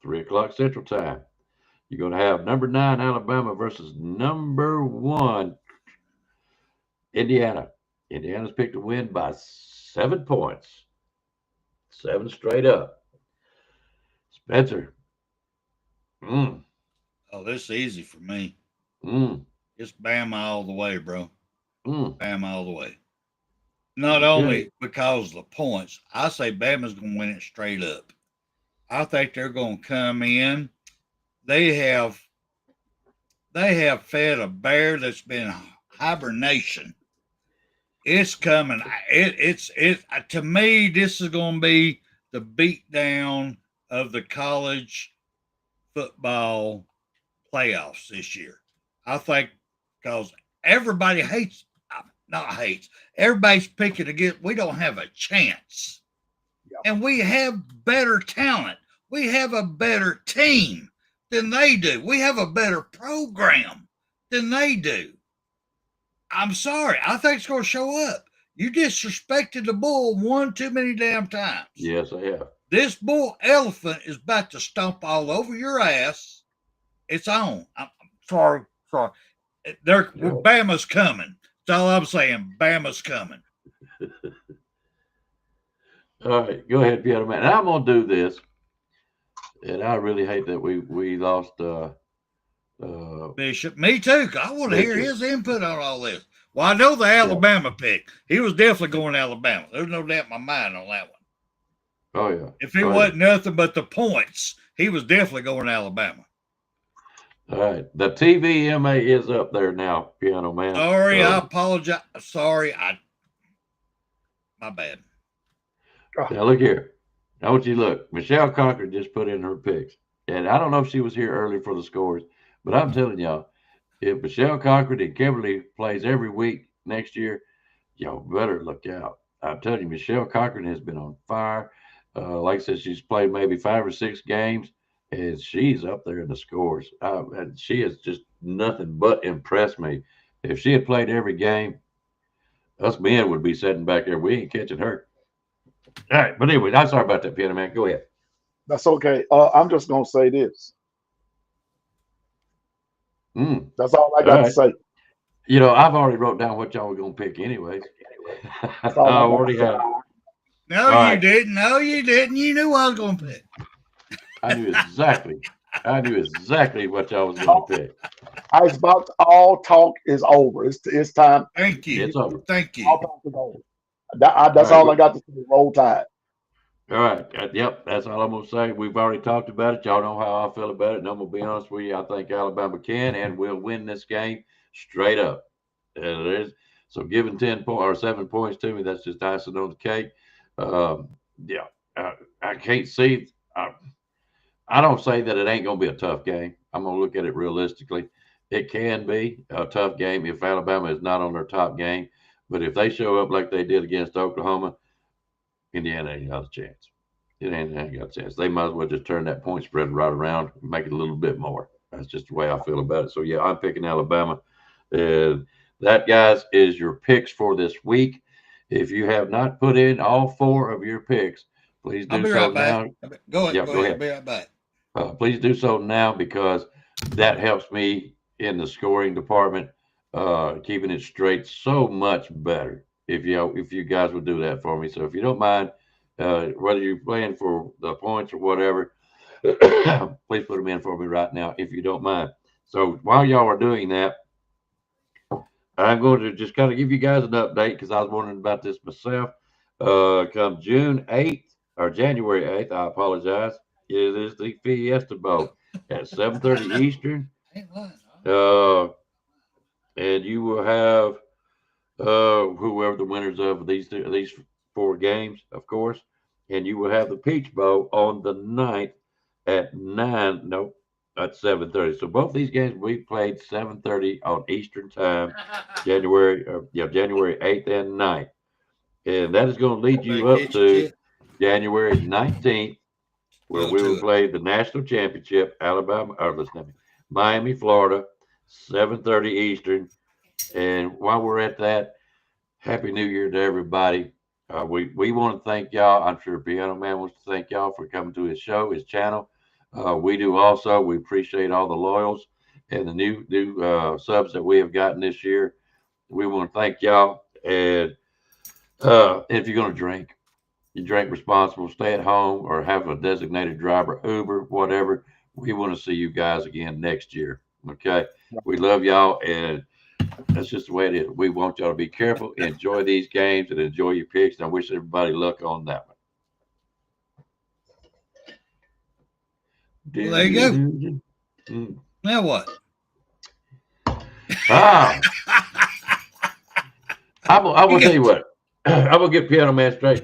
J: 3 o'clock Central Time. You're going to have number 9 Alabama versus number 1 Indiana. Indiana's picked to win by 7 points. 7 straight up. Spencer.
H: Oh, this is easy for me. It's Bama all the way, bro. Bama all the way. Not only because of the points, I say Bama's going to win it straight up. I think they're going to come in. They have fed a bear that's been hibernation. It's coming. It's to me, this is going to be the beatdown of the college football playoffs this year. I think because everybody everybody's picking against. We don't have a chance. And we have better talent. We have a better team than they do. We have a better program than they do. I'm sorry. I think it's going to show up. You disrespected the bull one too many damn times.
J: Yes, I have.
H: This bull elephant is about to stomp all over your ass. It's on. I'm sorry. Bama's coming. That's all I'm saying. Bama's coming.
J: All right, go ahead, Piano Man. And I'm gonna do this, and I really hate that we lost
H: Bishop. Me too. I want to hear his input on all this. Well, I know the Alabama pick. He was definitely going to Alabama. There's no doubt in my mind on that one.
J: Oh yeah.
H: If it wasn't nothing but the points, he was definitely going to Alabama.
J: All right, the TVMA is up there now, Piano Man.
H: Sorry, I apologize. Sorry, my bad.
J: Now look here. I want you to look. Michelle Concord just put in her picks. And I don't know if she was here early for the scores, but I'm telling y'all, if Michelle Concord and Kimberly plays every week next year, y'all better look out. I'm telling you, Michelle Concord has been on fire. Like I said, she's played maybe 5 or 6 games, and she's up there in the scores. And she has just nothing but impressed me. If she had played every game, us men would be sitting back there. We ain't catching her. All right, but anyway, I'm sorry about that, Piano Man. Go ahead.
L: That's okay. I'm just gonna say this. That's all I got to say.
J: You know, I've already wrote down what y'all were gonna pick, anyways. I already have.
H: No, you didn't. No, you didn't. You knew I was gonna pick.
J: I knew exactly. I knew exactly what y'all was gonna pick.
L: Icebox, all talk is over. It's time.
H: Thank you.
J: It's over.
H: Thank you.
L: All talk is over. That's all I got to say. Roll Tide.
J: All right. Yep. That's all I'm going to say. We've already talked about it. Y'all know how I feel about it. And I'm going to be honest with you. I think Alabama can and will win this game straight up. And it is. So giving 10 points or 7 points to me, that's just icing on the cake. Yeah, I can't see. I don't say that it ain't going to be a tough game. I'm going to look at it realistically. It can be a tough game if Alabama is not on their top game. But if they show up like they did against Oklahoma, Indiana ain't got a chance. It ain't got a chance. They might as well just turn that point spread right around and make it a little bit more. That's just the way I feel about it. So, yeah, I'm picking Alabama. And that, guys, is your picks for this week. If you have not put in all 4 of your picks, please do so now.
H: Go ahead.
J: Yeah, go ahead.
H: Be right back.
J: Please do so now because that helps me in the scoring department, keeping it straight so much better. If you guys would do that for me. So if you don't mind, whether you're playing for the points or whatever, please put them in for me right now if you don't mind. So while y'all are doing that, I'm going to just kind of give you guys an update because I was wondering about this myself. Come June 8th or January 8th, I apologize. It is the Fiesta Bowl at 7:30 Eastern. And you will have whoever the winners of these 4 games, of course. And you will have the Peach Bowl on the 9th at 7:30. So both these games we played 7:30 on Eastern time, January 8th and 9th. And that is going to lead you up to January 19th, where we will play the national championship, Miami, Florida, 7:30 Eastern. And while we're at that, Happy New Year to everybody. We want to thank y'all. I'm sure Piano Man wants to thank y'all for coming to his show, his channel. We do also. We appreciate all the loyals and the new subs that we have gotten this year. We want to thank y'all. And if you're going to drink, you drink responsible, stay at home, or have a designated driver, Uber, whatever. We want to see you guys again next year. Okay. We love y'all, and that's just the way it is. We want y'all to be careful, enjoy these games, and enjoy your picks. And I wish everybody luck on that one.
H: Well, there you go. Now what?
J: I'm gonna tell you what. I'm gonna get Piano Man straight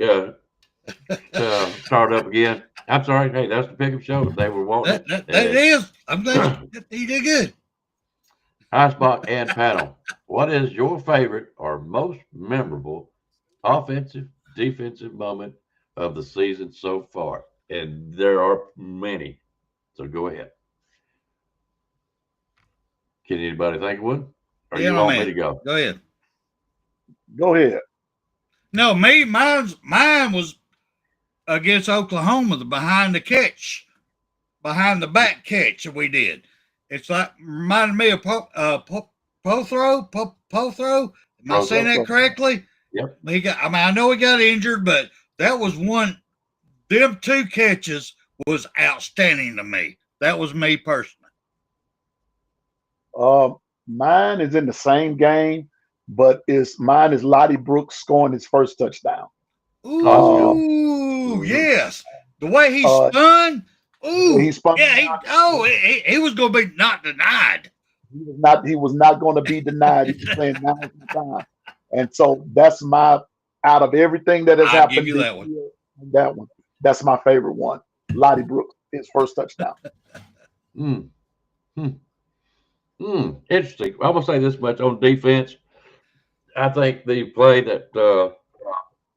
J: start up again. I'm sorry. Hey, that's the Pickem show. If they were wanting
H: that is. I'm glad he did good.
J: High Spot and Panel. What is your favorite or most memorable offensive, defensive moment of the season so far? And there are many. So go ahead. Can anybody think of one? Or you want me to go?
H: Go ahead.
L: Go ahead.
H: No, mine was against Oklahoma, the behind the back catch that we did. It's like reminded me of Pothrow. Am I saying that correctly?
J: Yep.
H: I know he got injured, but that was one. Them 2 catches was outstanding to me. That was me personally.
L: Mine is in the same game, but mine is Lottie Brooks scoring his first touchdown.
H: Ooh, yes. The way he spun. Ooh, he spun. Yeah, he was going to be not denied.
L: He was not going to be denied. He was playing 9 times. And so that's out of everything that has happened.
H: Give you that one.
L: That one. That's my favorite one. Lottie Brooks, his first touchdown.
J: Interesting. I'm gonna say this much on defense. I think the play that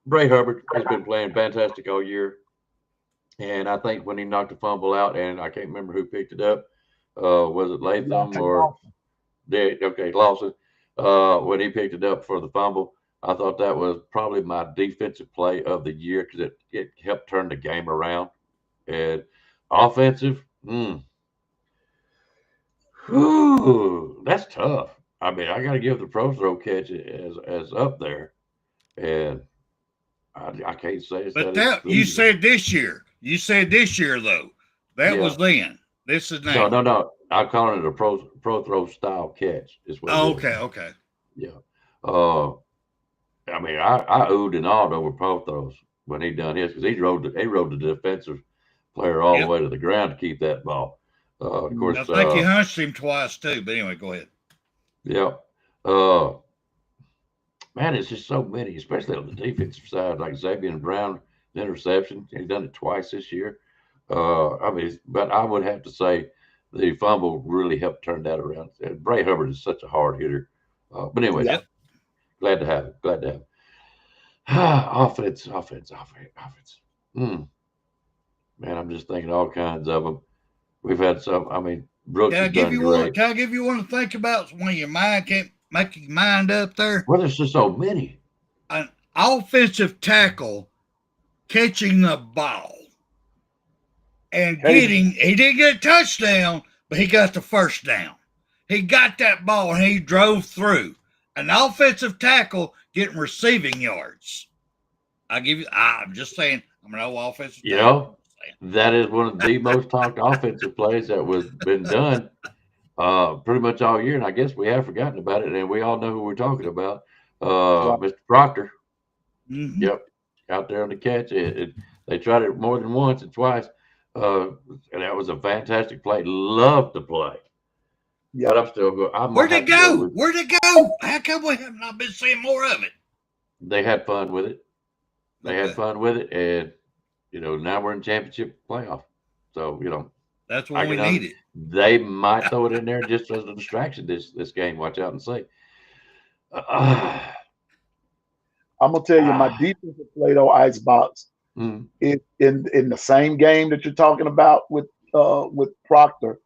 J: Bray Hubbard has been playing fantastic all year, and I think when he knocked the fumble out, and I can't remember who picked it up. Was it Latham or Lawson? When he picked it up for the fumble, I thought that was probably my defensive play of the year because it helped turn the game around. And offensive, that's tough. I mean, I got to give the pro throw catch as up there, and I can't say it's.
H: But you said this year. You said this year though. That was then. This is now.
J: No. I'm calling it a pro throw style catch. Is what.
H: Okay.
J: Yeah. I mean, I oohed and awed over pro throws when he done his because he rode the defensive player all the way to the ground to keep that ball. Of course,
H: I think he hunched him twice too. But anyway, go ahead.
J: Yeah. man, it's just so many, especially on the defensive side, like Xavier Brown, the interception. He's done it twice this year. I mean, but I would have to say the fumble really helped turn that around. Bray Hubbard is such a hard hitter. But anyway,
L: Yeah.
J: glad to have it. Glad to have it. Offense. Man, I'm just thinking all kinds of them. We've had some. I mean, Brooks has done great.
H: Can I give you one to think about when your mind can't make your mind up there?
J: Well, there's just so many.
H: An offensive tackle catching the ball and he didn't get a touchdown, but he got the first down. He got that ball and he drove through. An offensive tackle getting receiving yards. I'm just saying, I'm an old offensive tackle.
J: That is one of the most talked offensive plays that was been done pretty much all year. And I guess we have forgotten about it. And we all know who we're talking about. Mr. Proctor.
H: Mm-hmm.
J: Yep. Out there on the catch. They tried it more than once and twice. And that was a fantastic play. Loved the play.
L: Yeah.
J: But I'm still going.
H: Where'd it go? Where'd it go? How come we have not been seeing more of it?
J: They had fun with it. Had fun with it. And, now we're in championship playoff. So,
H: that's what we needed.
J: They might throw it in there just as a distraction this game. Watch out and see.
L: I'm gonna tell you, my defensive play though, Icebox, in the same game that you're talking about with Proctor,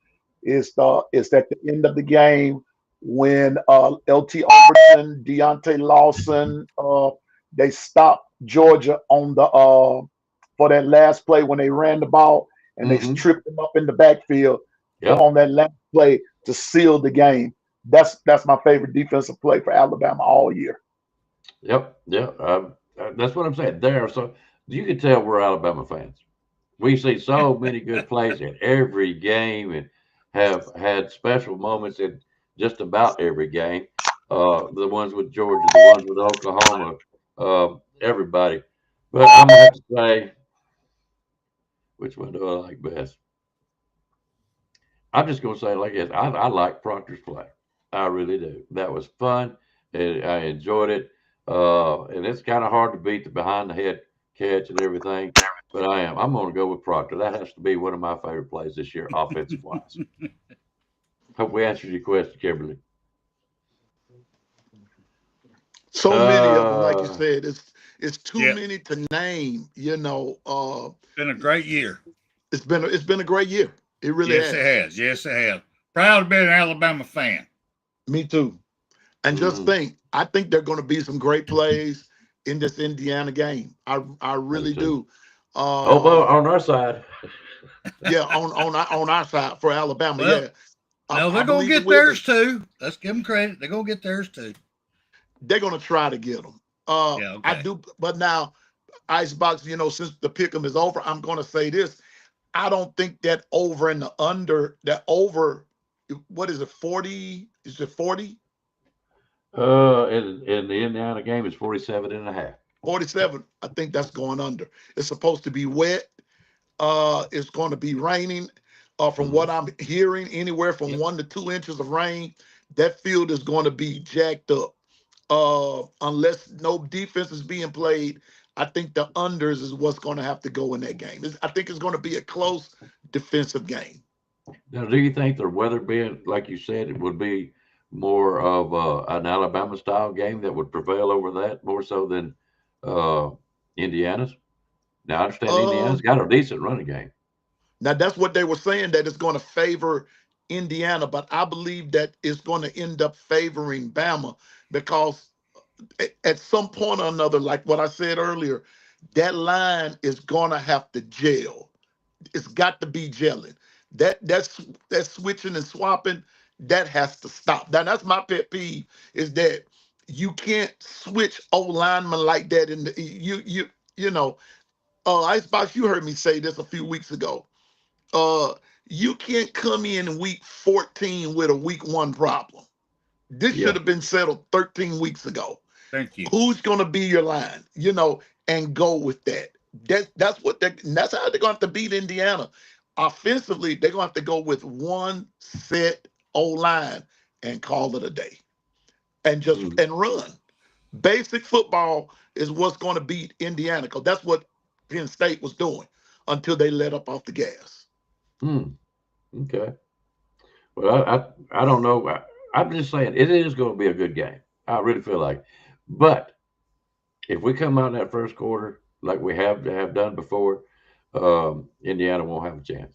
L: is at the end of the game when LT Overton, Deontay Lawson, they stopped Georgia on the for that last play when they ran the ball and they tripped them up in the backfield on that last play to seal the game. That's my favorite defensive play for Alabama all year.
J: Yep. That's what I'm saying. So you can tell we're Alabama fans. We see so many good plays in every game and have had special moments in just about every game. The ones with Georgia, the ones with Oklahoma, everybody. But I'm gonna have to say, which one do I like best? I'm just gonna say like this. I like Proctor's play. I really do. That was fun, and I enjoyed it. And it's kind of hard to beat the behind the head catch and everything, but I'm going to go with Proctor. That has to be one of my favorite plays this year, offensive wise. Hope we answered your question, Kimberly.
M: So many of them, like you said, it's too many to name.
H: It's been a great year.
M: It's been a great year. It really has.
H: Yes, it has. Proud to be an Alabama fan.
M: Me too. And just think, I think there are going to be some great plays in this Indiana game. I really do.
J: On our side.
M: Yeah, on our side for Alabama.
H: Well, no, they're going to get theirs too. Let's give them credit. They're going to get theirs too.
M: They're going to try to get them. I do. But now, Icebox, since the Pickem is over, I'm going to say this. I don't think that over and the under, what is it, 40? Is it 40?
J: In the Indiana game, it's 47.5.
M: 47. I think that's going under. It's supposed to be wet. It's going to be raining. From what I'm hearing, anywhere from 1 to 2 inches of rain. That field is going to be jacked up. Unless no defense is being played, I think the unders is what's going to have to go in that game. I think it's going to be a close defensive game.
J: Now, do you think the weather being, like you said, it would be more of an Alabama-style game that would prevail over that more so than Indiana's? Now, I understand Indiana's got a decent running game.
M: Now, that's what they were saying, that it's going to favor Indiana, but I believe that it's going to end up favoring Bama because at some point or another, like what I said earlier, that line is going to have to gel. It's got to be gelling. That's switching and swapping, that has to stop. Now, that's my pet peeve, is that you can't switch O-linemen like that. Icebox, you heard me say this a few weeks ago. You can't come in week 14 with a week 1 problem. This should have been settled 13 weeks ago.
H: Thank you.
M: Who's going to be your line, and go with that. That's how they're going to have to beat Indiana. Offensively, they're going to have to go with one set O-line and call it a day and just and run, Basic football is what's going to beat Indiana, because that's what Penn State was doing until they let up off the gas.
J: Okay. Well, I don't know. I'm just saying it is going to be a good game. I really feel like. But if we come out in that first quarter like we have done before, Indiana won't have a chance.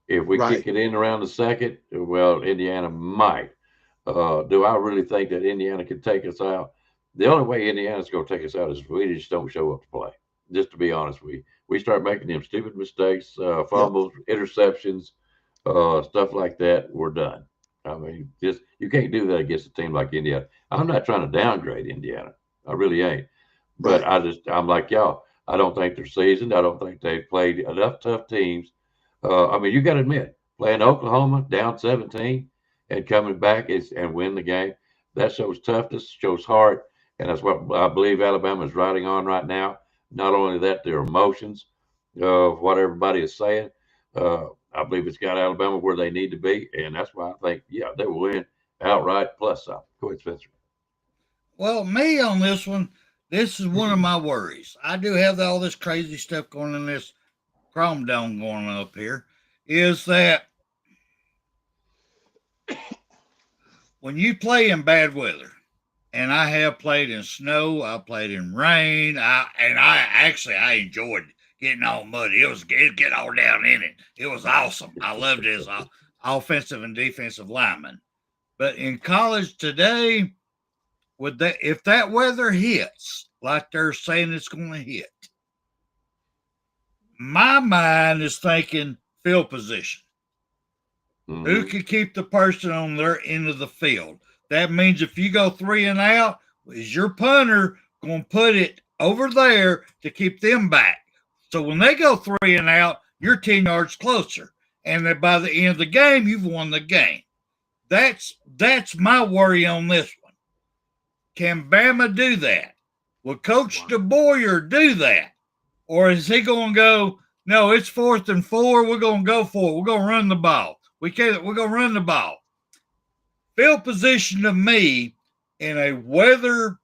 J: If we kick it in around the second, well, Indiana might. Do I really think that Indiana can take us out? The only way Indiana's going to take us out is if we just don't show up to play. Just to be honest, we start making them stupid mistakes, fumbles, interceptions, stuff like that. We're done. I mean, just you can't do that against a team like Indiana. I'm not trying to downgrade Indiana. I really ain't. But I'm like y'all. I don't think they're seasoned. I don't think they've played enough tough teams. I mean, you got to admit, playing Oklahoma down 17 and coming back and win the game, that shows toughness, shows heart, and that's what I believe Alabama is riding on right now. Not only that, their emotions of what everybody is saying. I believe it's got Alabama where they need to be, and that's why I think, yeah, they will win outright plus some. Go ahead, Spencer.
H: Well, me on this one, this is one of my worries. I do have all this crazy stuff going in this Chrome Dome going up here, is that when you play in bad weather, and I have played in snow, I played in rain, I enjoyed getting all muddy. It get all down in it. It was awesome. I loved it as an offensive and defensive lineman. But in college today, if that weather hits like they're saying it's going to hit, my mind is thinking field position. Mm-hmm. Who can keep the person on their end of the field? That means if you go 3 and out, is your punter going to put it over there to keep them back? So when they go 3 and out, you're 10 yards closer. And then by the end of the game, you've won the game. That's my worry on this one. Can Bama do that? Will Coach DeBoyer do that? Or is he going to go, no, it's 4th and 4. We're going to go for it. We're going to run the ball. We're going to run the ball. Field position to me in a weather,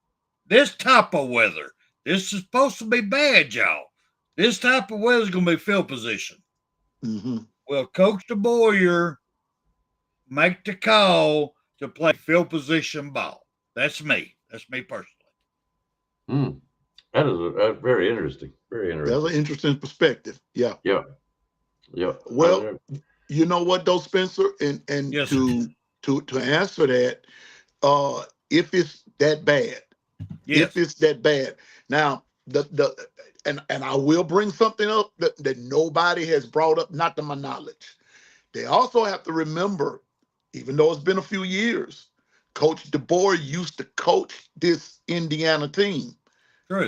H: this type of weather, this is supposed to be bad, y'all. This type of weather is going to be field position.
M: Mm-hmm.
H: Will Coach DeBoyer make the call to play field position ball? That's me. That's me personally.
J: That is very interesting. Very interesting.
M: That's an interesting perspective. Yeah.
J: Yeah. Yeah.
M: Well, you know what though, Spencer? And
H: yes,
M: to answer that, if it's that bad, if it's that bad. Now and I will bring something up that nobody has brought up, not to my knowledge. They also have to remember, even though it's been a few years, Coach DeBoer used to coach this Indiana team.
H: True.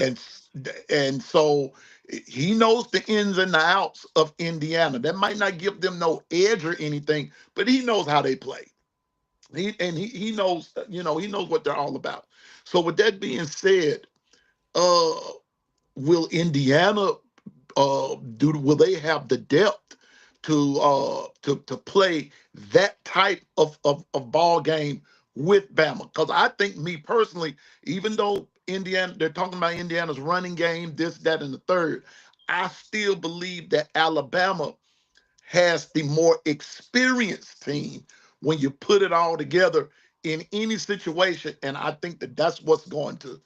M: And so he knows the ins and the outs of Indiana. That might not give them no edge or anything, but he knows how they play. He knows, he knows what they're all about. So with that being said, will Indiana will they have the depth to play that type of ball game with Bama? Because I think, me personally, even though Indiana, they're talking about Indiana's running game, this, that, and the third, I still believe that Alabama has the more experienced team when you put it all together in any situation. And I think that's what's going to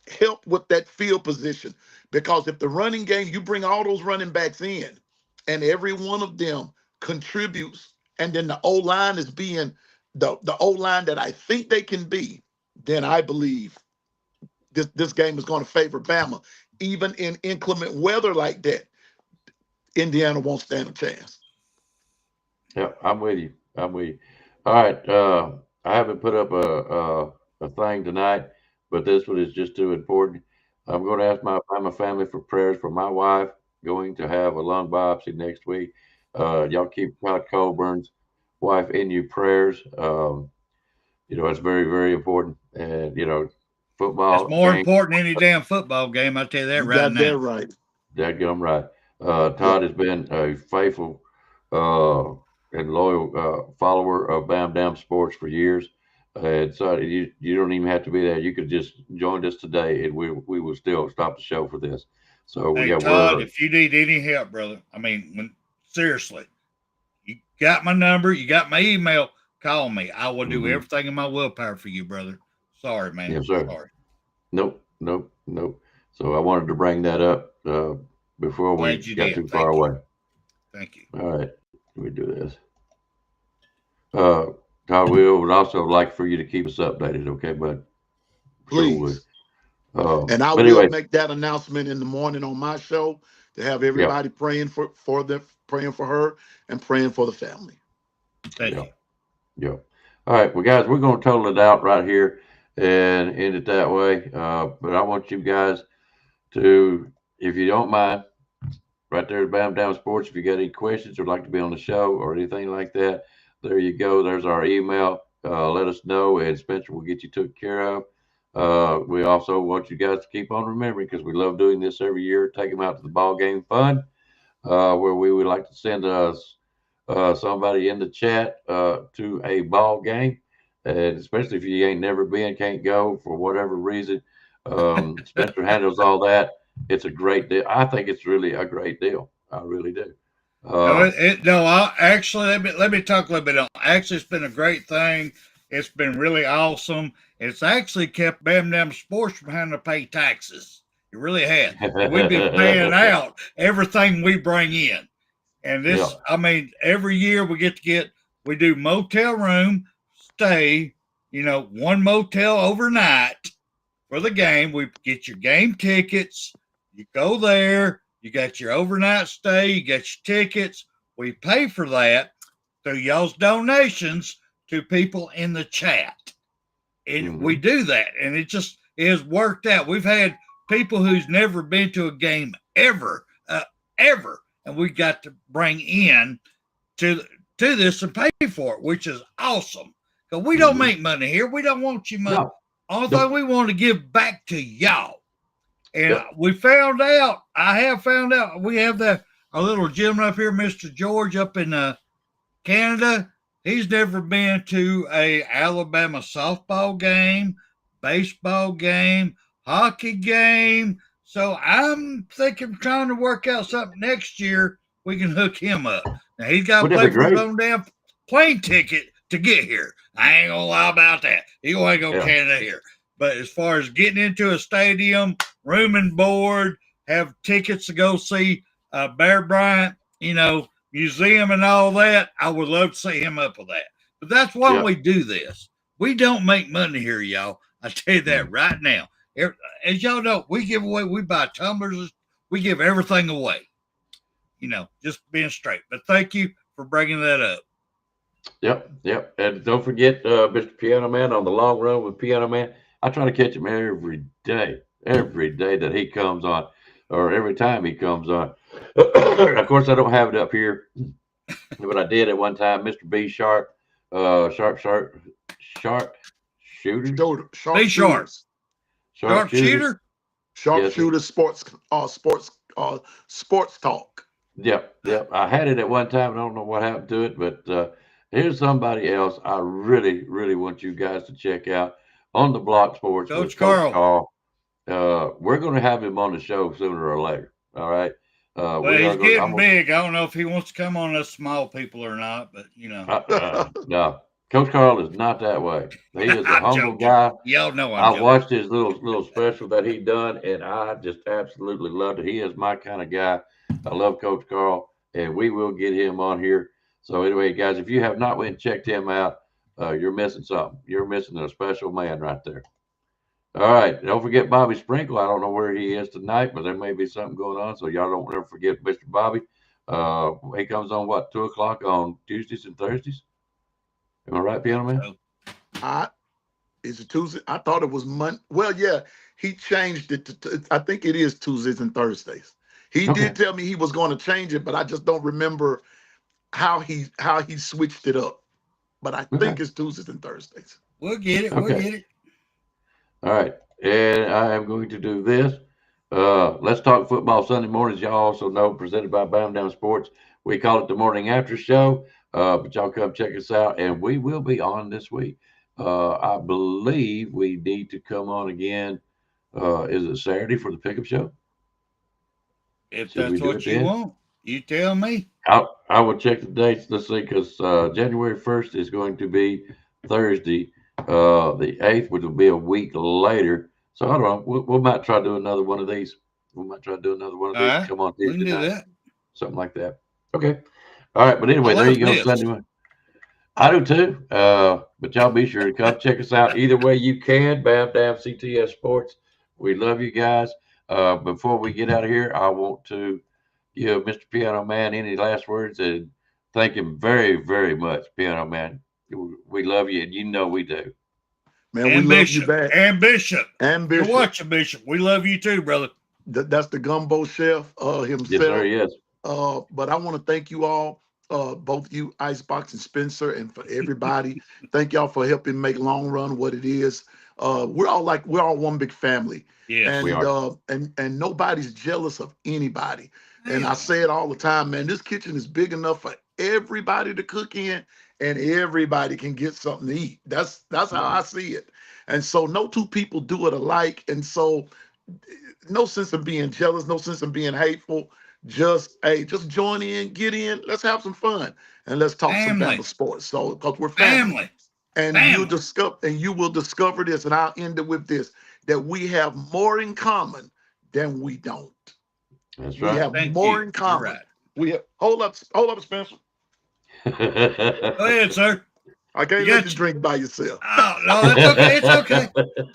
M: help with that field position. Because if the running game, you bring all those running backs in and every one of them contributes, and then the O-line is being the O-line that I think they can be, then I believe this game is going to favor Bama. Even in inclement weather like that, Indiana won't stand a chance.
J: Yeah, I'm with you. All right. I haven't put up a thing tonight, but this one is just too important. I'm going to ask my family for prayers for my wife going to have a lung biopsy next week. Y'all keep Todd Colburn's wife in your prayers. It's very, very important. And, football.
H: It's more important than any damn football game. I'll tell you that right now.
M: That's right.
J: Dadgum right. Todd has been a faithful and loyal follower of BAMA Sports for years. And so you don't even have to be there. You could just join us today, and we will still stop the show for this. So
H: Hey, Todd, if you need any help, brother, I mean, seriously, you got my number, you got my email, call me. I will do everything in my willpower for you, brother. Sorry, man.
J: Yes, sir.
H: Sorry.
J: Nope. So I wanted to bring that up before we got too far away.
H: Thank you.
J: All right, let me do this. Todd, we would also like for you to keep us updated, okay, bud?
M: Please. And I will make that announcement in the morning on my show to have everybody praying for them, praying for her, and praying for the family.
H: Thank you.
J: Yeah. All right, well, guys, we're going to total it out right here and end it that way. But I want you guys to, if you don't mind, right there at BAMA Sports, if you got any questions or like to be on the show or anything like that, there you go. There's our email. Let us know, and Spencer will get you taken care of. We also want you guys to keep on remembering, because we love doing this every year, take them out to the ball game fun, where we would like to send us somebody in the chat to a ball game, and especially if you ain't never been, can't go for whatever reason. Spencer handles all that. It's a great deal. I think it's really a great deal. I really do.
H: Actually, let me talk a little bit on. Actually, it's been a great thing. It's been really awesome. It's actually kept BAMA Sports from having to pay taxes. It really has. And we've been paying out everything we bring in. And this, I mean, every year we do motel room stay, one motel overnight for the game. We get your game tickets. You go there. You got your overnight stay. You got your tickets. We pay for that through y'all's donations to people in the chat. And we do that. And it has worked out. We've had people who's never been to a game ever. And we got to bring in to this and pay for it, which is awesome. Because we don't make money here. We don't want you money. All thing we want to give back to y'all. And we found out, we have our little gentleman up here, Mr. George, up in Canada. He's never been to a Alabama softball game, baseball game, hockey game. So I'm thinking, trying to work out something next year we can hook him up. Now he's got to pay for his own damn plane ticket to get here. I ain't gonna lie about that. He gonna go Canada here. But as far as getting into a stadium, room and board, have tickets to go see Bear Bryant, museum and all that, I would love to see him up with that. But that's why we do this. We don't make money here, y'all. I tell you that right now. As y'all know, we buy tumblers, we give everything away. Just being straight. But thank you for bringing that up.
J: Yep. And don't forget Mr. Piano Man on the long run with Piano Man. I try to catch him every day that he comes on, or every time he comes on. Of course, I don't have it up here, but I did at one time. Mr. B Sharp, Sharp Shooter.
M: Sharpshooter sports talk.
J: Yep. I had it at one time. I don't know what happened to it, but here's somebody else I really, really want you guys to check out on the Block Sports.
H: Coach Carl.
J: We're going to have him on the show sooner or later. All right.
H: He's getting big. I don't know if he wants to come on us small people or not, but
J: no. Coach Carl is not that way. He is a humble guy.
H: Y'all know
J: I watched his little special that he done, and I just absolutely loved it. He is my kind of guy. I love Coach Carl, and we will get him on here. So anyway, guys, if you have not went and checked him out, you're missing something. You're missing a special man right there. All right. Don't forget Bobby Sprinkle. I don't know where he is tonight, but there may be something going on. So y'all don't ever forget Mr. Bobby. He comes on 2:00 on Tuesdays and Thursdays. Am I right, Piano Man?
M: Is it Tuesday? I thought it was Monday. Well, yeah, he changed it to I think it is Tuesdays and Thursdays. He did tell me he was going to change it, but I just don't remember how he switched it up. But I think it's Tuesdays and Thursdays.
H: We'll get it. We'll get it.
J: All right. And I am going to do this. Let's Talk Football Sunday mornings. Y'all also know, presented by BAMA Sports. We call it the morning after show. But y'all come check us out, and we will be on this week. I believe we need to come on again. Is it Saturday for the Pickem show?
H: If
J: Should we
H: that's
J: do
H: what
J: it
H: you
J: then?
H: want, you tell me.
J: I will check the dates. Let's see, because January 1st is going to be Thursday, the 8th, which will be a week later. So I don't know. We might try to do another one of these. We might try to do another one of
H: All
J: these.
H: right,
J: Come on
H: we can
J: Tuesday
H: do
J: night,
H: that.
J: something like that. Okay. All right. But
H: I
J: anyway, there
H: like
J: you go.
H: this.
J: Sunday morning. I do too. But y'all be sure to come check us out either way you can. Bam Dam CTS-Sports. We love you guys. Before we get out of here, I want to give Mr. Piano Man any last words and thank him very, very much, Piano Man. We love you, and you know we do.
M: Man, we
H: And
M: love you
H: Bishop.
M: back.
H: And Bishop.
M: And
H: You're
M: Bishop.
H: watching, Bishop. We love you too, brother.
M: That's the gumbo chef himself.
J: Yes, sir, he is.
M: But I want to thank you all, both you, Icebox and Spencer, and for everybody. Thank y'all for helping make Long Run what it is. We're all one big family.
H: Yes,
M: and
J: we are.
M: And nobody's jealous of anybody. And I
H: Hell.
M: say it all the time, man. This kitchen is big enough for everybody to cook in, and everybody can get something to eat. That's how I see it. And so no two people do it alike. And so no sense of being jealous, no sense of being hateful. Just join in, get in, let's have some fun, and let's talk some
H: Family.
M: BAMA sports. So because we're family. And you will discover this, and I'll end it with this: that we have more in common than we don't.
J: That's
M: We
J: right.
M: have
H: Thank
M: more
H: you.
M: in common.
H: You're right.
M: We have, hold up, Spencer.
H: Go ahead, sir.
M: I can't let you drink by yourself.
H: Oh, no, that's okay. It's okay.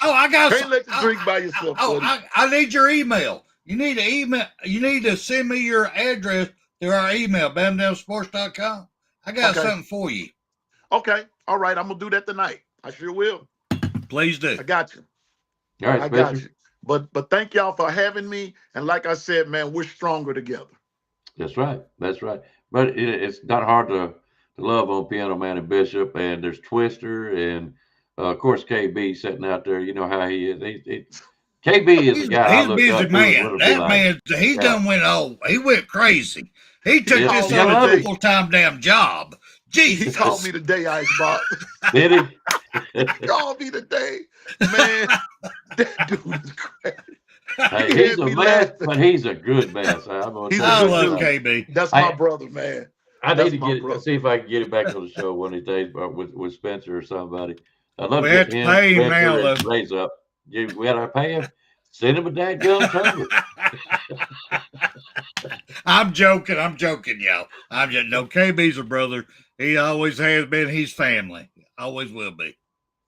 H: Oh, I got
M: Can't let you drink by yourself, buddy.
H: I need your email. You need to email. You need to send me your address through our email, bamdamsports.com. I got something for you.
M: Okay. All right. I'm gonna do that tonight. I sure will.
H: Please do.
M: I got you.
J: All right,
M: I
J: Spencer.
M: got you. But thank y'all for having me. And like I said, man, we're stronger together.
J: That's right. That's right. But it's not hard to love on Piano Man and Bishop, and there's Twister, and of course KB sitting out there. You know how he is. KB is the guy I
H: He's a
J: look
H: busy
J: up to.
H: man. That man, he done went old. He went crazy. He took this on a full-time damn job. Jesus.
M: He called me today, Icebox.
J: Did he?
M: He called me today. Man, that dude is crazy.
J: Hey, he's a mess, but he's a good mess.
H: I love KB.
M: That's my brother, man.
J: I need to see if I can get him back on the show one of these days with Spencer or somebody. I'd love
H: We
J: to
H: have
J: get
H: to
J: him,
H: pay him
J: Spencer,
H: now,
J: and
H: though.
J: Raise up. We got to pay him. Send him a dadgum cover.
H: I'm joking, y'all. I'm just no. KB's a brother. He always has been. He's family. Always will be.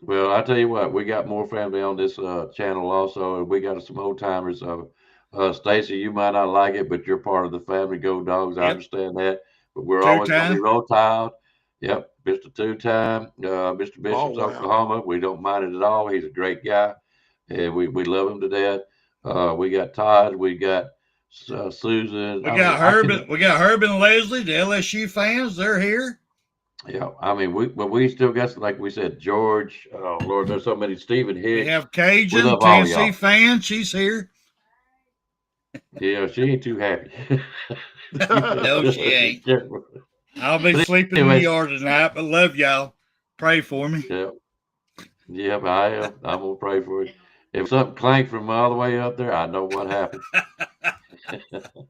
J: Well, I tell you what, we got more family on this channel also, and we got some old timers. Stacy, you might not like it, but you're part of the family. Go Dogs. I understand that, but we're always going to be Roll Tide. Yep, Mr. Two-Time, Mr. Bishop's Oklahoma. We don't mind it at all. He's a great guy, and we love him to death. We got Todd. We got Susan.
H: We got Herb. We got Herb and Leslie, the LSU fans. They're here.
J: Yeah, I mean, we still got, like we said, George. Oh Lord, there's so many. Stephen Hicks.
H: We have Cajun, Tennessee fan. She's here.
J: Yeah, she ain't too happy.
H: No, she ain't. I'll be sleeping in the yard tonight, but love y'all. Pray for me.
J: Yeah, I am. I'm gonna pray for you. If something clanked from all the way up there, I know what happened. All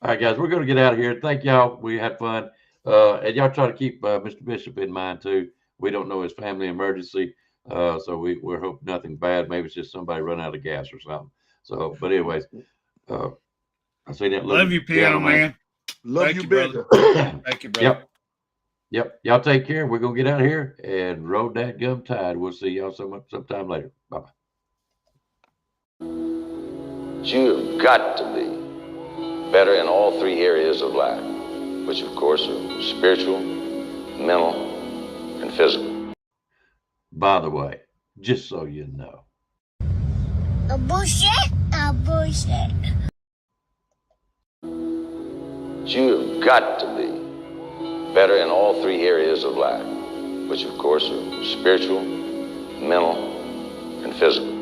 J: right, guys, we're gonna get out of here. Thank y'all. We had fun. And y'all try to keep Mr. Bishop in mind too. We don't know his family emergency, so we're hoping nothing bad. Maybe it's just somebody run out of gas or something. So, but anyways, I say that.
H: Love you, Piano Man.
M: Love you, brother.
H: Thank you, brother.
J: Yep. Y'all take care. We're gonna get out of here and roll that gum tide. We'll see y'all sometime later. Bye bye.
B: You've got to be better in all three areas of life, which of course are spiritual, mental, and physical.
J: By the way, just so you know.
N: A bullshit.
B: You've got to be better in all three areas of life, which of course are spiritual, mental, and physical.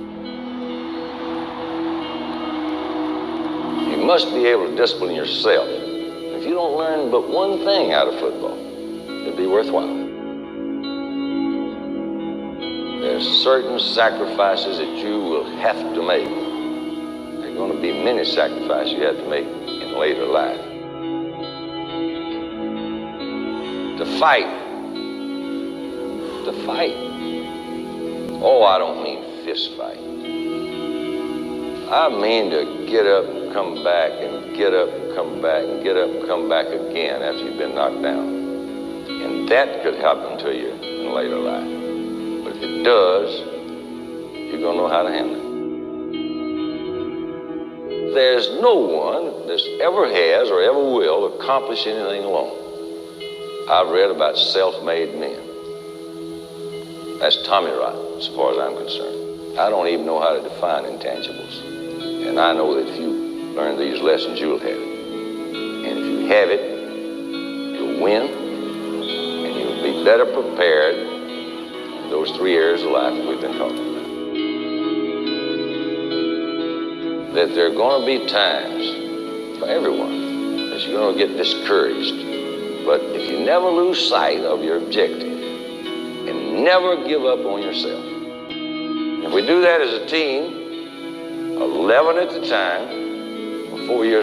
B: You must be able to discipline yourself. If you don't learn but one thing out of football, it'll be worthwhile. There's certain sacrifices that you will have to make. There are going to be many sacrifices you have to make in later life. To fight. Oh, I don't mean fist fight. I mean to get up and come back and get up and come back and get up and come back again after you've been knocked down. And that could happen to you in later life. But if it does, you're going to know how to handle it. There's no one that ever has or ever will accomplish anything alone. I've read about self-made men. That's Tommy rot, as far as I'm concerned. I don't even know how to define intangibles. And I know that if you learn these lessons, you'll have it. And if you have it, you'll win, and you'll be better prepared in those 3 areas of life that we've been talking about. That there are going to be times for everyone that you're going to get discouraged. But if you never lose sight of your objective and never give up on yourself, if we do that as a team, 11 at a time, for 4 years.